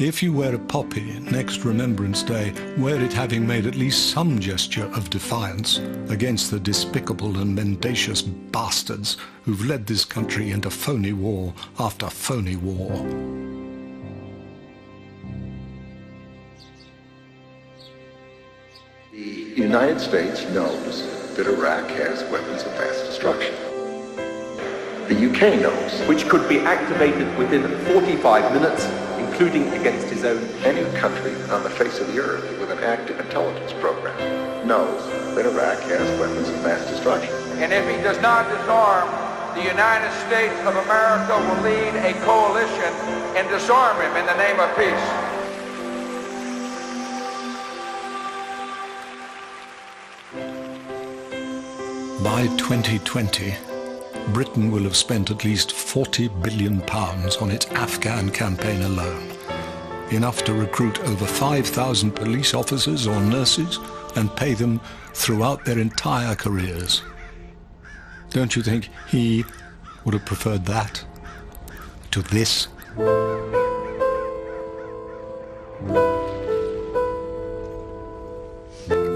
If you wear a poppy next Remembrance Day, wear it having made at least some gesture of defiance against the despicable and mendacious bastards who've led this country into phony war after phony war. The United States knows that Iraq has weapons of mass destruction. The UK knows. Which could be activated within 45 minutes, including against his own. Any country on the face of the earth with an active intelligence program knows that Iraq has weapons of mass destruction. And if he does not disarm, the United States of America will lead a coalition and disarm him in the name of peace. By 2020, Britain will have spent at least £40 billion on its Afghan campaign alone, enough to recruit over 5,000 police officers or nurses and pay them throughout their entire careers. Don't you think he would have preferred that to this?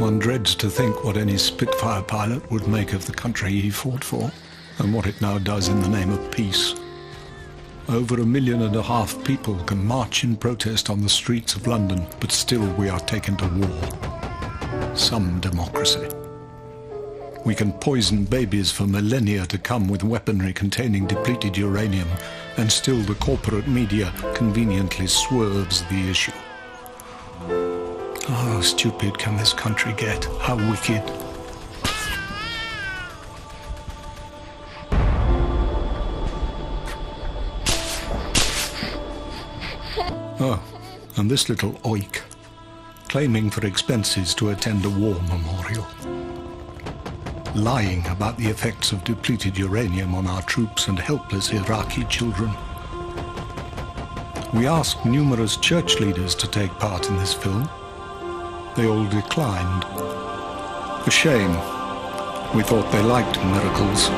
One dreads to think what any Spitfire pilot would make of the country he fought for, and what it now does in the name of peace. Over 1.5 million people can march in protest on the streets of London, but still we are taken to war. Some democracy. We can poison babies for millennia to come with weaponry containing depleted uranium, and still the corporate media conveniently swerves the issue. How stupid can this country get? How wicked. Oh, and this little oik, claiming for expenses to attend a war memorial. Lying about the effects of depleted uranium on our troops and helpless Iraqi children. We asked numerous church leaders to take part in this film. They all declined. A shame. We thought they liked miracles.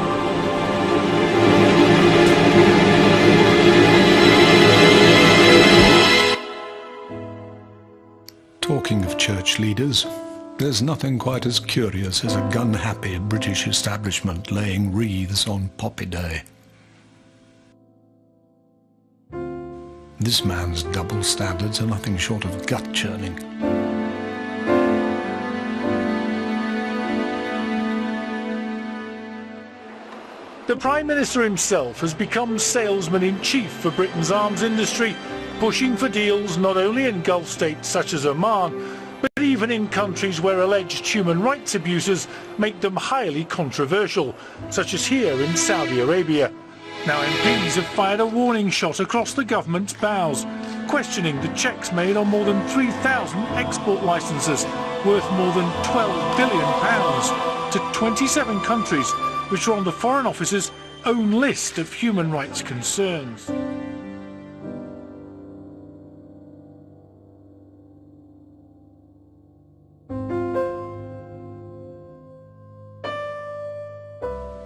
Talking of church leaders, there's nothing quite as curious as a gun-happy British establishment laying wreaths on Poppy Day. This man's double standards are nothing short of gut-churning. The Prime Minister himself has become salesman-in-chief for Britain's arms industry, pushing for deals not only in Gulf states such as Oman, but even in countries where alleged human rights abuses make them highly controversial, such as here in Saudi Arabia. Now MPs have fired a warning shot across the government's bows, questioning the checks made on more than 3,000 export licences worth more than £12 billion to 27 countries, which are on the Foreign Office's own list of human rights concerns.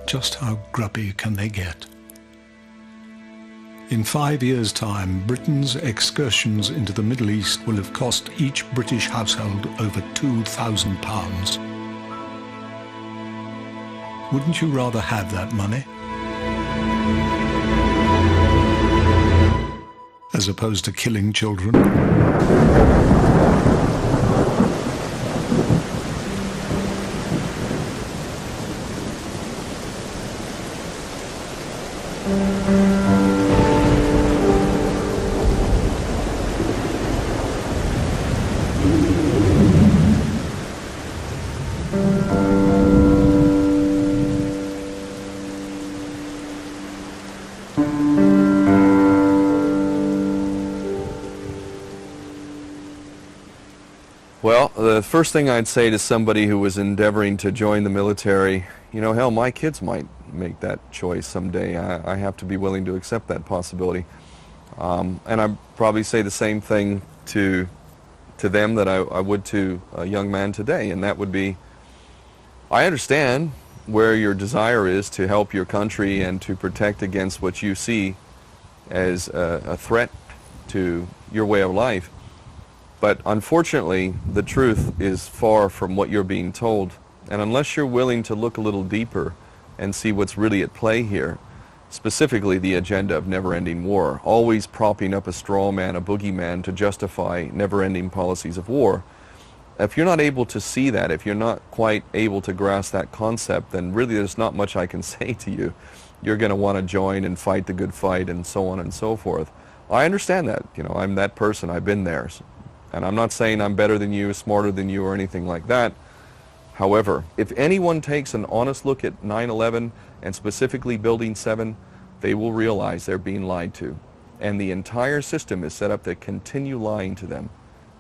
Just how grubby can they get? In 5 years' time, Britain's excursions into the Middle East will have cost each British household over £2,000. Wouldn't you rather have that money? As opposed to killing children? Well, the first thing I'd say to somebody who was endeavoring to join the military, you know, hell, my kids might make that choice someday. I have to be willing to accept that possibility. And I'd probably say the same thing to them that I would to a young man today, and that would be, I understand where your desire is to help your country and to protect against what you see as a threat to your way of life. But unfortunately, the truth is far from what you're being told. And unless you're willing to look a little deeper and see what's really at play here, specifically the agenda of never-ending war, always propping up a straw man, a boogeyman, to justify never-ending policies of war, if you're not able to see that, if you're not quite able to grasp that concept, then really there's not much I can say to you. You're going to want to join and fight the good fight and so on and so forth. I understand that. You know, I'm that person. I've been there. And I'm not saying I'm better than you, smarter than you, or anything like that. However, if anyone takes an honest look at 9/11 and specifically Building 7, they will realize they're being lied to. And the entire system is set up to continue lying to them.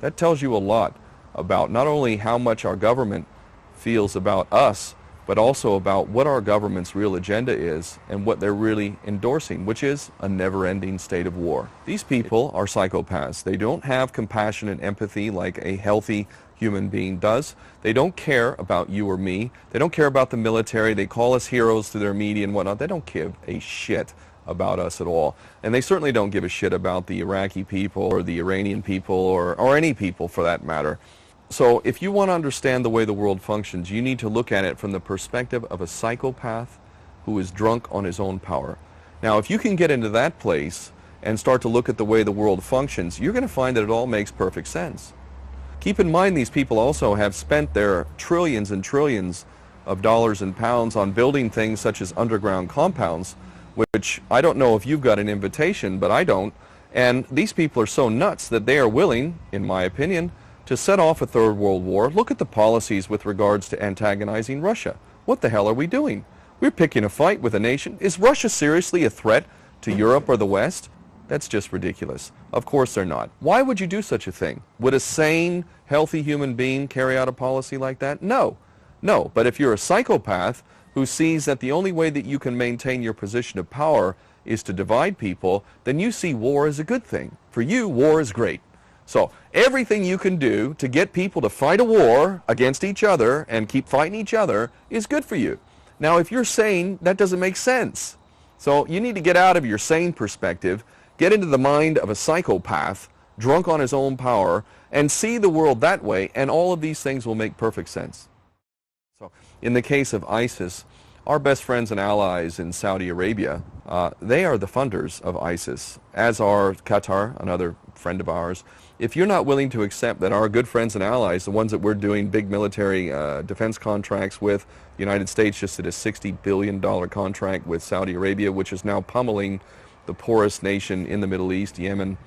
That tells you a lot about not only how much our government feels about us, but also about what our government's real agenda is and what they're really endorsing, which is a never-ending state of war. These people are psychopaths. They don't have compassion and empathy like a healthy human being does. They don't care about you or me. They don't care about the military. They call us heroes to their media and whatnot. They don't give a shit about us at all. And they certainly don't give a shit about the Iraqi people or the Iranian people or any people for that matter. So if you want to understand the way the world functions, you need to look at it from the perspective of a psychopath who is drunk on his own power. Now, if you can get into that place and start to look at the way the world functions, you're going to find that it all makes perfect sense. Keep in mind, these people also have spent their trillions and trillions of dollars and pounds on building things such as underground compounds, which I don't know if you've got an invitation, but I don't. And these people are so nuts that they are willing, in my opinion, to set off a third world war. Look at the policies with regards to antagonizing Russia. What the hell are we doing? We're picking a fight with a nation. Is Russia seriously a threat to Europe or the West? That's just ridiculous. Of course they're not. Why would you do such a thing? Would a sane, healthy human being carry out a policy like that? No. No. But if you're a psychopath who sees that the only way that you can maintain your position of power is to divide people, then you see war as a good thing. For you, war is great. So everything you can do to get people to fight a war against each other and keep fighting each other is good for you. Now, if you're sane, that doesn't make sense. So you need to get out of your sane perspective, get into the mind of a psychopath, drunk on his own power, and see the world that way, and all of these things will make perfect sense. So in the case of ISIS, our best friends and allies in Saudi Arabia, they are the funders of ISIS, as are Qatar, another friend of ours. If you're not willing to accept that our good friends and allies, the ones that we're doing big military defense contracts with, the United States just did a $60 billion contract with Saudi Arabia, which is now pummeling the poorest nation in the Middle East, Yemen.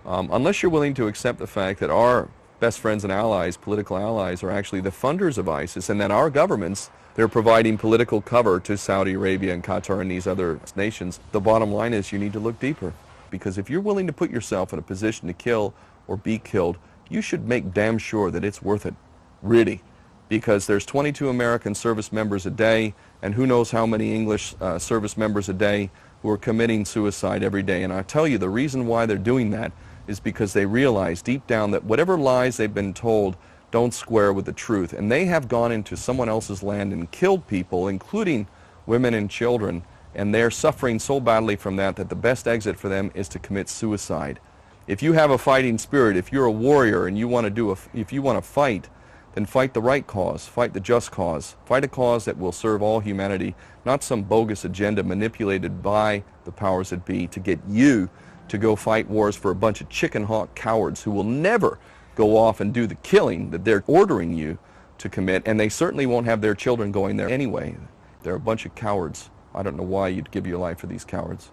Unless you're willing to accept the fact that our best friends and allies, political allies, are actually the funders of ISIS, and that our governments, they're providing political cover to Saudi Arabia and Qatar and these other nations, the bottom line is you need to look deeper. Because if you're willing to put yourself in a position to kill or be killed, you should make damn sure that it's worth it, really. Because there's 22 American service members a day, and who knows how many English service members a day who are committing suicide every day. And I tell you, the reason why they're doing that is because they realize deep down that whatever lies they've been told don't square with the truth. And they have gone into someone else's land and killed people, including women and children, and they're suffering so badly from that that the best exit for them is to commit suicide. If you have a fighting spirit, if you're a warrior and you want to if you want to fight, then fight the right cause, fight the just cause, fight a cause that will serve all humanity, not some bogus agenda manipulated by the powers that be to get you to go fight wars for a bunch of chicken hawk cowards who will never go off and do the killing that they're ordering you to commit, and they certainly won't have their children going there anyway. They're a bunch of cowards. I don't know why you'd give your life for these cowards.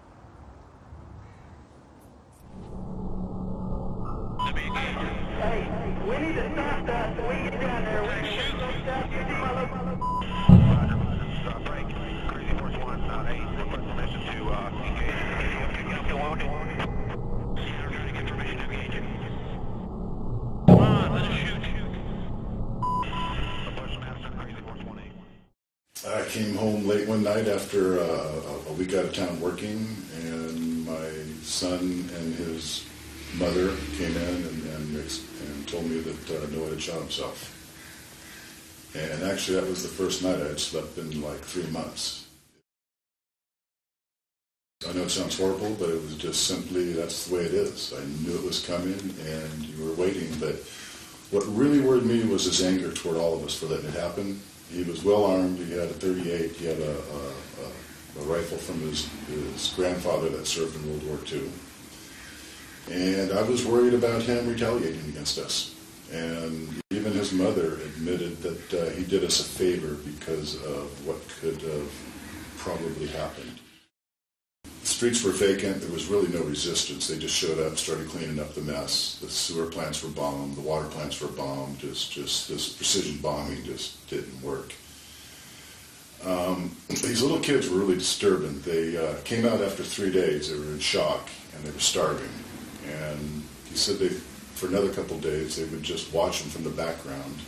We need to stop that so we can get down there. We can shoot those stuff. You see my local... Break. Crazy Force 1, 8. Request permission to engage. Picking up the wounded. They're trying to get permission to engage it. Come on, let us shoot. Request Madison, Crazy Force 1, 8. I came home late one night after a week out of town working, and my son and his mother came in and told me that Noah had shot himself. And actually that was the first night I had slept in like 3 months. I know it sounds horrible, but it was just simply, that's the way it is. I knew it was coming, and you were waiting. But what really worried me was his anger toward all of us for letting it happen. He was well armed. He had a .38. He had a rifle from his grandfather that served in World War II. And I was worried about him retaliating against us. And even his mother admitted that he did us a favor because of what could have probably happened. The streets were vacant. There was really no resistance. They just showed up, started cleaning up the mess. The sewer plants were bombed. The water plants were bombed. Just this precision bombing just didn't work. These little kids were really disturbing. They came out after 3 days. They were in shock, and they were starving. And he said for another couple of days, they would just watch them from the background.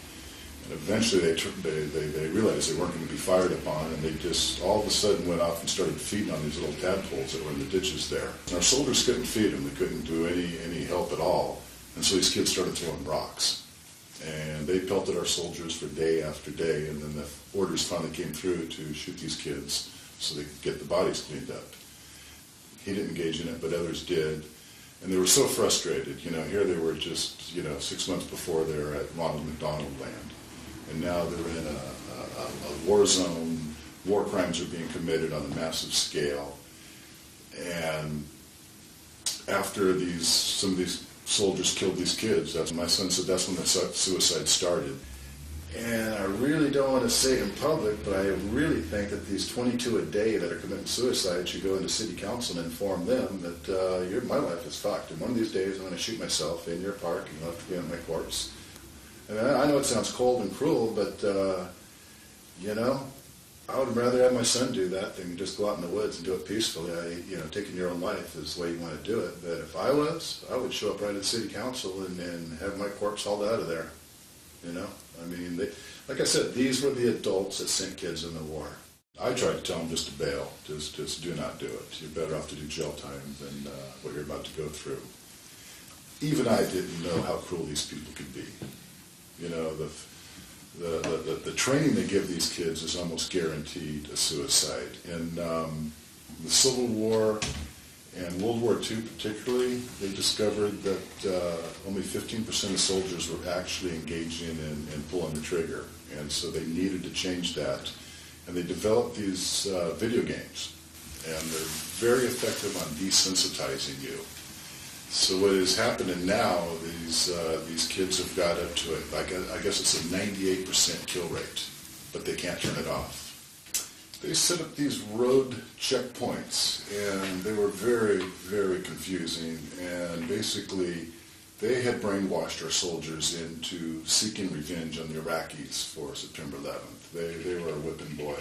And eventually they realized they weren't going to be fired upon, and they just all of a sudden went off and started feeding on these little tadpoles that were in the ditches there. And our soldiers couldn't feed them. They couldn't do any help at all. And so these kids started throwing rocks. And they pelted our soldiers for day after day, and then the orders finally came through to shoot these kids so they could get the bodies cleaned up. He didn't engage in it, but others did. And they were so frustrated. Here they were just, 6 months before they were at Ronald McDonald land. And now they're in a war zone. War crimes are being committed on a massive scale. And after some of these soldiers killed these kids, my son said that's when the suicide started. And I really don't want to say it in public, but I really think that these 22 a day that are committing suicide should go into city council and inform them that my life is fucked. And one of these days I'm going to shoot myself in your park and you'll have to be on my corpse. And I know it sounds cold and cruel, but, I would rather have my son do that than just go out in the woods and do it peacefully. Taking your own life is the way you want to do it. But if I would show up right at city council and have my corpse hauled out of there. Like I said, these were the adults that sent kids in the war. I tried to tell them just to bail. Just do not do it. You're better off to do jail time than what you're about to go through. Even I didn't know how cruel these people could be. The training they give these kids is almost guaranteed a suicide. In the Civil War and World War II particularly, they discovered that only 15% of soldiers were actually engaging in pulling the trigger. And so they needed to change that. And they developed these video games. And they're very effective on desensitizing you. So what is happening now, these kids have got up to it. I guess it's a 98% kill rate, but they can't turn it off. They set up these road checkpoints, and they were very, very confusing. And basically, they had brainwashed our soldiers into seeking revenge on the Iraqis for September 11th. They were a whipping boy.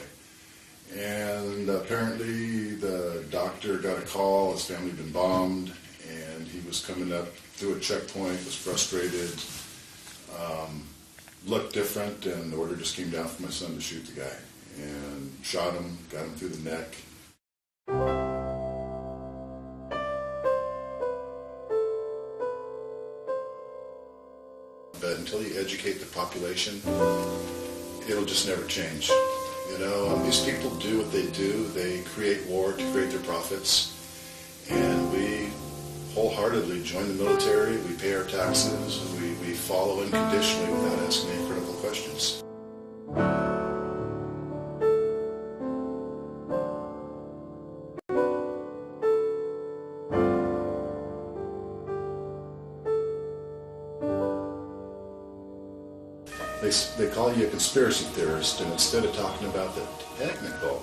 And apparently, the doctor got a call, his family had been bombed, and he was coming up through a checkpoint, was frustrated, looked different, and the order just came down for my son to shoot the guy. And shot him, got him through the neck. But until you educate the population, it'll just never change. These people do what they do. They create war to create their profits. And we wholeheartedly join the military, we pay our taxes, we follow unconditionally without asking any critical questions. They call you a conspiracy theorist, and instead of talking about the technical,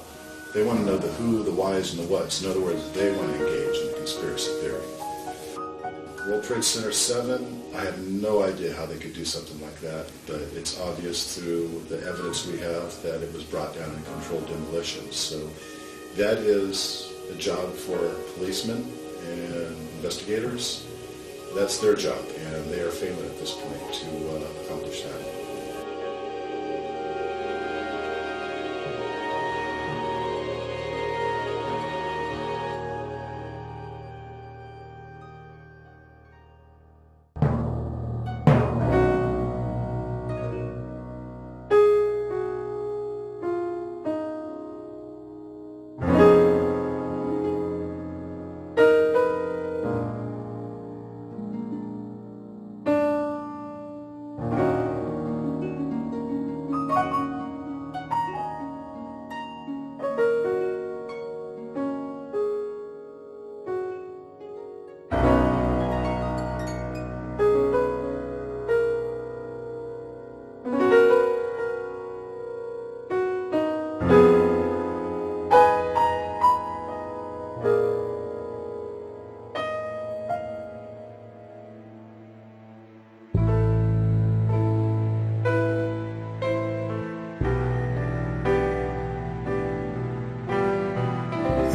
they want to know the who, the whys, and the whats. In other words, they want to engage in conspiracy theory. World Trade Center 7, I have no idea how they could do something like that, but it's obvious through the evidence we have that it was brought down in controlled demolition. So that is a job for policemen and investigators. That's their job, and they are failing at this point to accomplish that.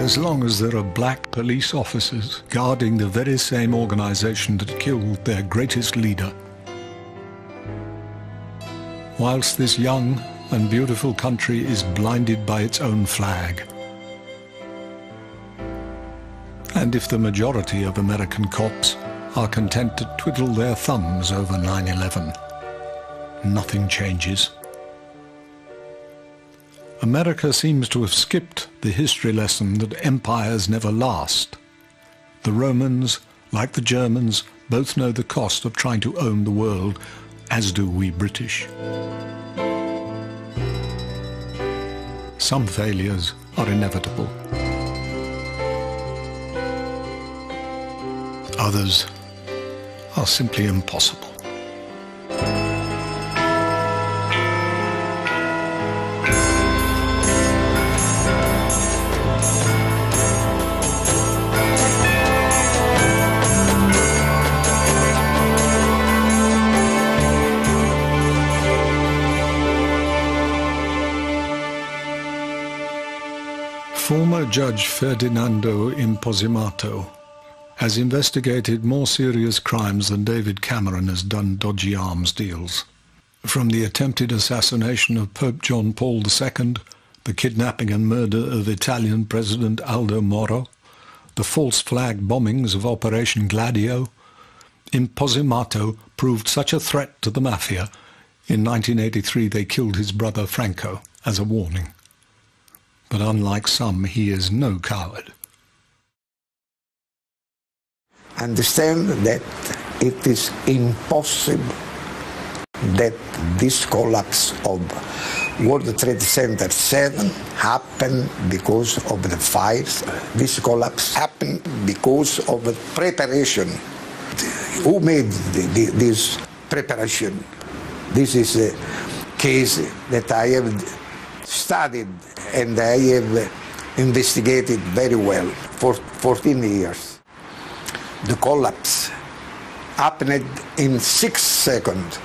as long as there are black police officers guarding the very same organization that killed their greatest leader. Whilst this young and beautiful country is blinded by its own flag. And if the majority of American cops are content to twiddle their thumbs over 9/11, nothing changes. America seems to have skipped the history lesson that empires never last. The Romans, like the Germans, both know the cost of trying to own the world, as do we British. Some failures are inevitable. Others are simply impossible. Former Judge Ferdinando Imposimato has investigated more serious crimes than David Cameron has done dodgy arms deals. From the attempted assassination of Pope John Paul II, the kidnapping and murder of Italian President Aldo Moro, the false flag bombings of Operation Gladio, Imposimato proved such a threat to the mafia. In 1983 they killed his brother Franco as a warning. But unlike some, he is no coward. Understand that it is impossible that this collapse of World Trade Center 7 happened because of the fires. This collapse happened because of the preparation. Who made this preparation? This is a case that I have studied and I have investigated very well for 14 years. The collapse happened in 6 seconds.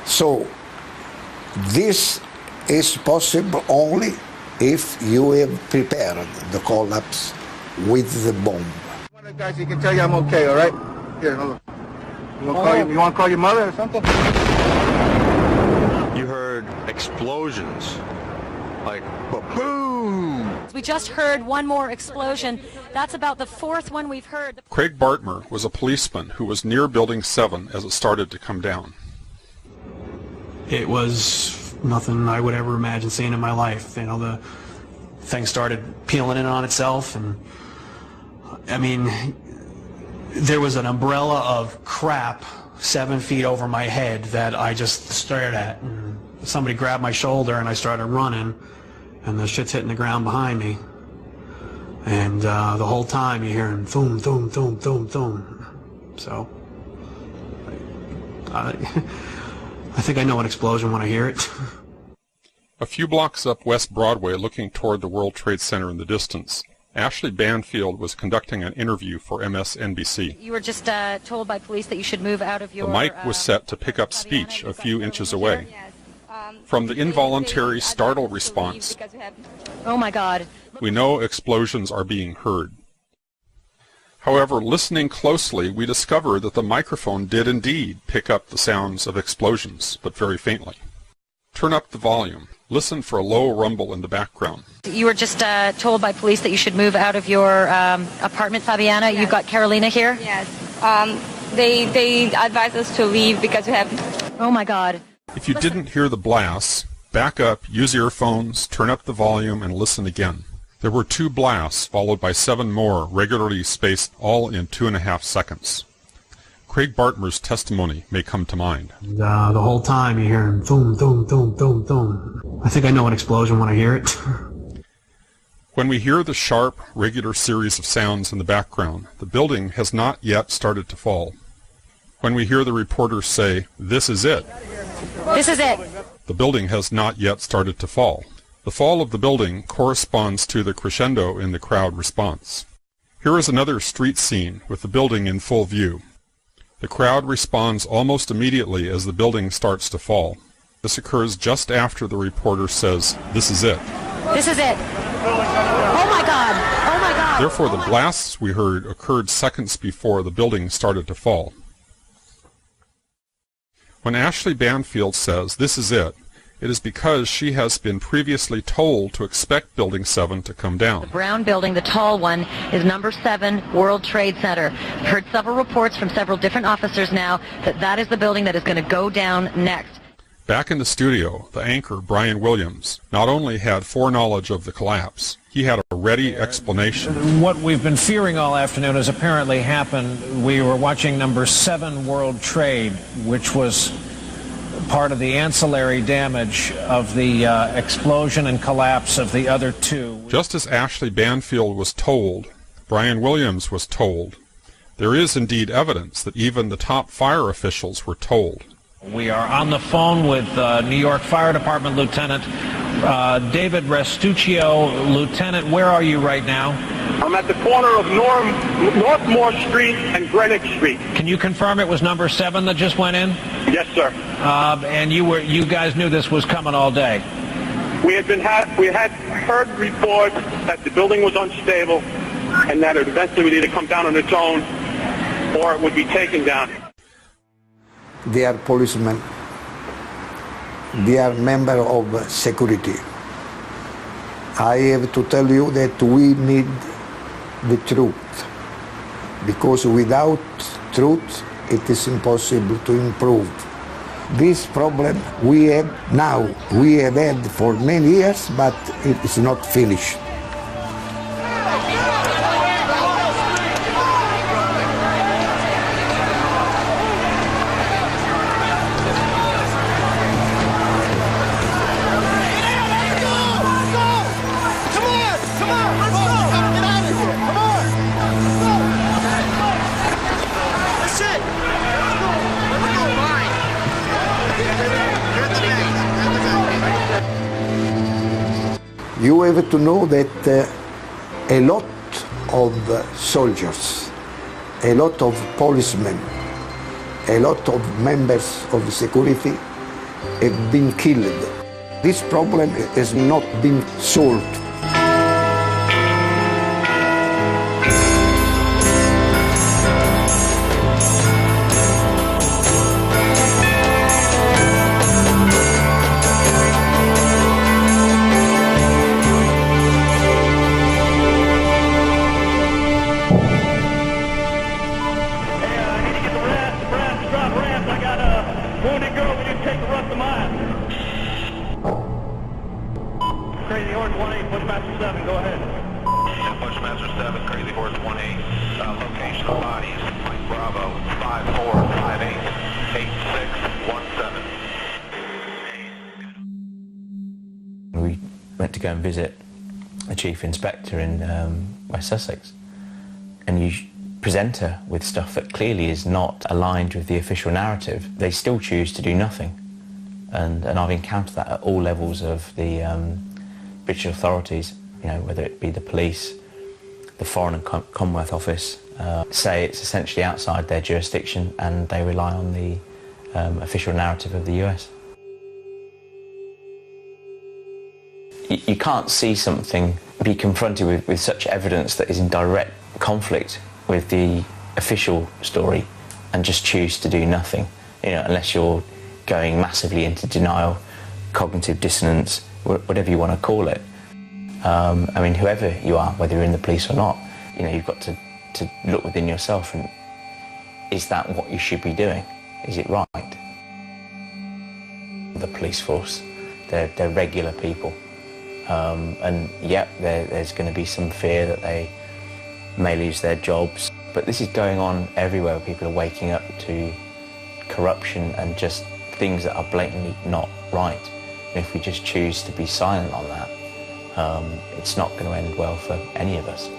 So this is possible only if you have prepared the collapse with the bomb. One of the guys, he can tell you I'm okay, all right? Here, hold on. You want to call your mother or something? You heard explosions, like boom. We just heard one more explosion. That's about the fourth one we've heard. Craig Bartmer was a policeman who was near Building 7 as it started to come down. It was nothing I would ever imagine seeing in my life. You know, the thing started peeling in on itself, and I mean, there was an umbrella of crap 7 feet over my head that I just stared at. And somebody grabbed my shoulder and I started running, and the shit's hitting the ground behind me. And the whole time you're hearing boom, boom, boom, boom, boom. So I think I know an explosion when I hear it. A few blocks up West Broadway, looking toward the World Trade Center in the distance, Ashley Banfield was conducting an interview for MSNBC. You were just told by police that you should move out of your... The mic was set to pick up speech a few inches away. From the involuntary startle response, oh my God, we know explosions are being heard. However, listening closely, we discover that the microphone did indeed pick up the sounds of explosions, but very faintly. Turn up the volume. Listen for a low rumble in the background. you were just told by police that you should move out of your apartment, Fabiana. Yes. You've got Carolina here. Yes. They advised us to leave because we have... Oh my God. If you didn't hear the blasts, back up, use earphones, turn up the volume, and listen again. There were 2 blasts, followed by 7 more, regularly spaced, all in 2.5 seconds. Craig Bartmer's testimony may come to mind. The whole time you're hearing boom, boom, boom, boom, boom. I think I know an explosion when I hear it. When we hear the sharp, regular series of sounds in the background, the building has not yet started to fall. When we hear the reporters say, "This is it," this is it, the building has not yet started to fall. The fall of the building corresponds to the crescendo in the crowd response. Here is another street scene with the building in full view. The crowd responds almost immediately as the building starts to fall. This occurs just after the reporter says, "This is it." This is it. Oh my God. Oh my God. Therefore, the blasts we heard occurred seconds before the building started to fall. When Ashley Banfield says, "This is it," it is because she has been previously told to expect Building 7 to come down. The brown building, the tall one, is number 7 World Trade Center. I've heard several reports from several different officers now that that is the building that is going to go down next. Back in the studio, the anchor, Brian Williams, not only had foreknowledge of the collapse, he had a ready explanation. What we've been fearing all afternoon has apparently happened. We were watching number 7 World Trade, which was part of the ancillary damage of the explosion and collapse of the other two. Just as Ashley Banfield was told, Brian Williams was told. There is indeed evidence that even the top fire officials were told. We are on the phone with New York Fire Department Lieutenant David Restuccio. Lieutenant, where are you right now? I'm at the corner of Northmore Street and Greenwich Street. Can you confirm it was number 7 that just went in? Yes, sir. And you guys knew this was coming all day? We had heard reports that the building was unstable and that it eventually would either come down on its own or it would be taken down. They are policemen. They are members of security. I have to tell you that we need the truth, because without truth it is impossible to improve. This problem we have now, we have had for many years, but it is not finished. You have to know that a lot of soldiers, a lot of policemen, a lot of members of security have been killed. This problem has not been solved. Crazy Horse 1-8, Bushmaster 7, go ahead. Yeah, Bushmaster 7, Crazy Horse 1-8. Location of bodies, Mike Bravo, 5458 8617. We went to go and visit the Chief Inspector in West Sussex, and you present her with stuff that clearly is not aligned with the official narrative. They still choose to do nothing, and I've encountered that at all levels of the British authorities, you know, whether it be the police, the Foreign and Commonwealth Office, say it's essentially outside their jurisdiction and they rely on the official narrative of the US. You can't see something, be confronted with such evidence that is in direct conflict with the official story and just choose to do nothing, you know, unless you're going massively into denial, cognitive dissonance, whatever you want to call it. I mean, whoever you are, whether you're in the police or not, you know, you've got to look within yourself and is that what you should be doing? Is it right? The police force, they're regular people. And yep, there's going to be some fear that they may lose their jobs. But this is going on everywhere. People are waking up to corruption and just things that are blatantly not right. And if we just choose to be silent on that, it's not going to end well for any of us.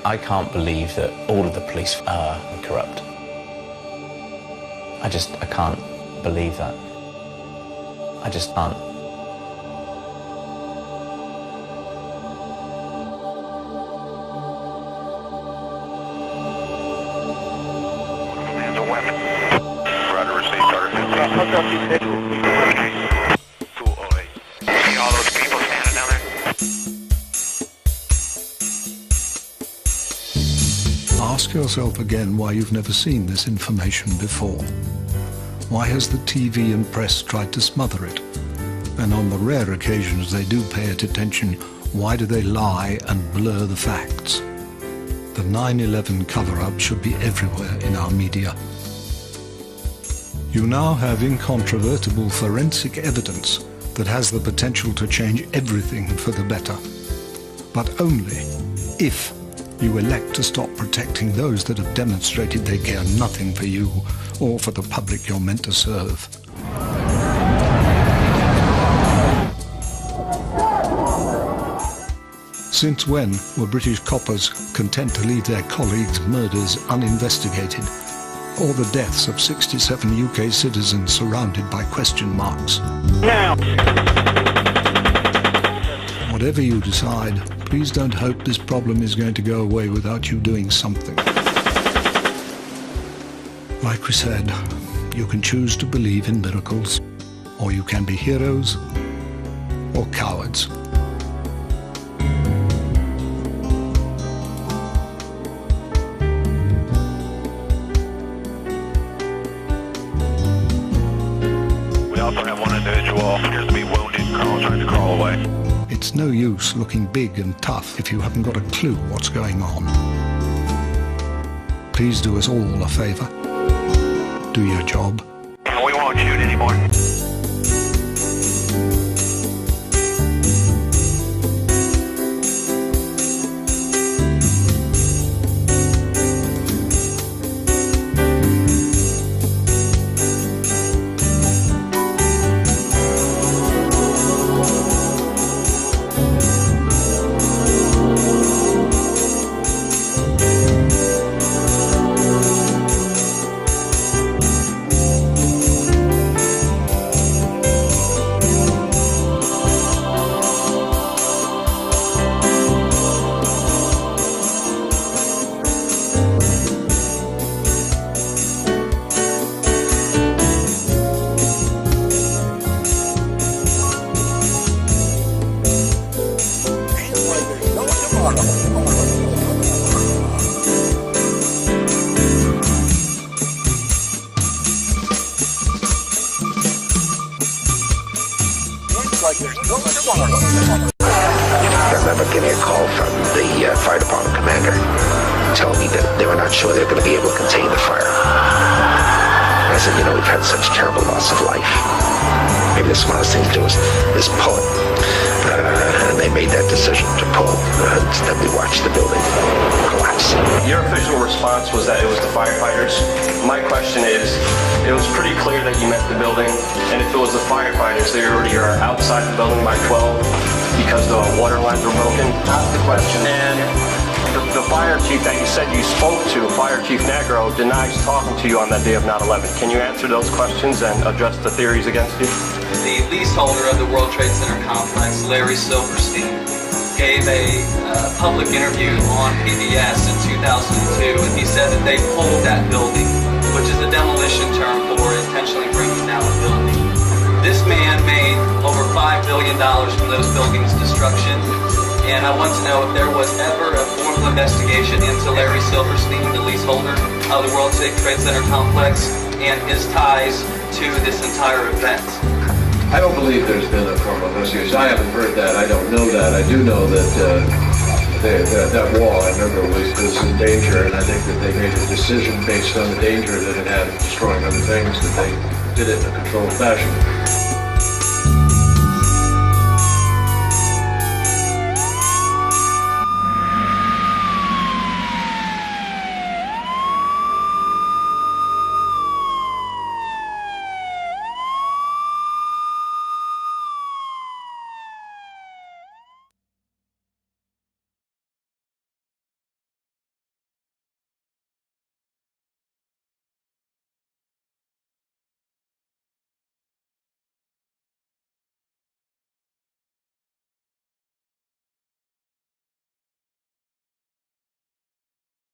I can't believe that all of the police are corrupt. I can't believe that. I just can't. There's a weapon. Roger, received, target 15. Ask yourself again why you've never seen this information before. Why has the TV and press tried to smother it? And on the rare occasions they do pay it attention, why do they lie and blur the facts? The 9/11 cover-up should be everywhere in our media. You now have incontrovertible forensic evidence that has the potential to change everything for the better. But only if you elect to stop protecting those that have demonstrated they care nothing for you or for the public you're meant to serve. Since when were British coppers content to leave their colleagues' murders uninvestigated, or the deaths of 67 UK citizens surrounded by question marks? Now! Whatever you decide, please don't hope this problem is going to go away without you doing something. Like we said, you can choose to believe in miracles, or you can be heroes or cowards. We also have one individual appears to be wounded, trying to crawl away. It's no use looking big and tough if you haven't got a clue what's going on. Please do us all a favor. Do your job. We won't shoot anymore. I remember getting a call from the fire department commander telling me that they were not sure they were going to be able to contain the fire. And I said, you know, we've had such terrible loss of life. Maybe the smartest thing to do is pull it. And they made that decision to pull, and then we watched the building collapse. Your official response was that it was the firefighters. My question is, it was pretty clear that you meant the building, and if it was the firefighters, they already are outside the building by 12 because the water lines were broken. Ask the question. And the fire chief that you said you spoke to, Fire Chief Negro, denies talking to you on that day of 9/11. Can you answer those questions and address the theories against you? The leaseholder of the World Trade Center complex, Larry Silverstein, gave a public interview on PBS in 2002, and he said that they pulled that building, which is a demolition term for intentionally bringing down a building. This man made over $5 billion from those buildings' destruction, and I want to know if there was ever a formal investigation into Larry Silverstein, the leaseholder of the World Trade Center complex, and his ties to this entire event. I don't believe there's been a formal investigation. I haven't heard that. I don't know that. I do know that that wall, I remember, was in danger, and I think that they made a decision based on the danger that it had of destroying other things, that they did it in a controlled fashion.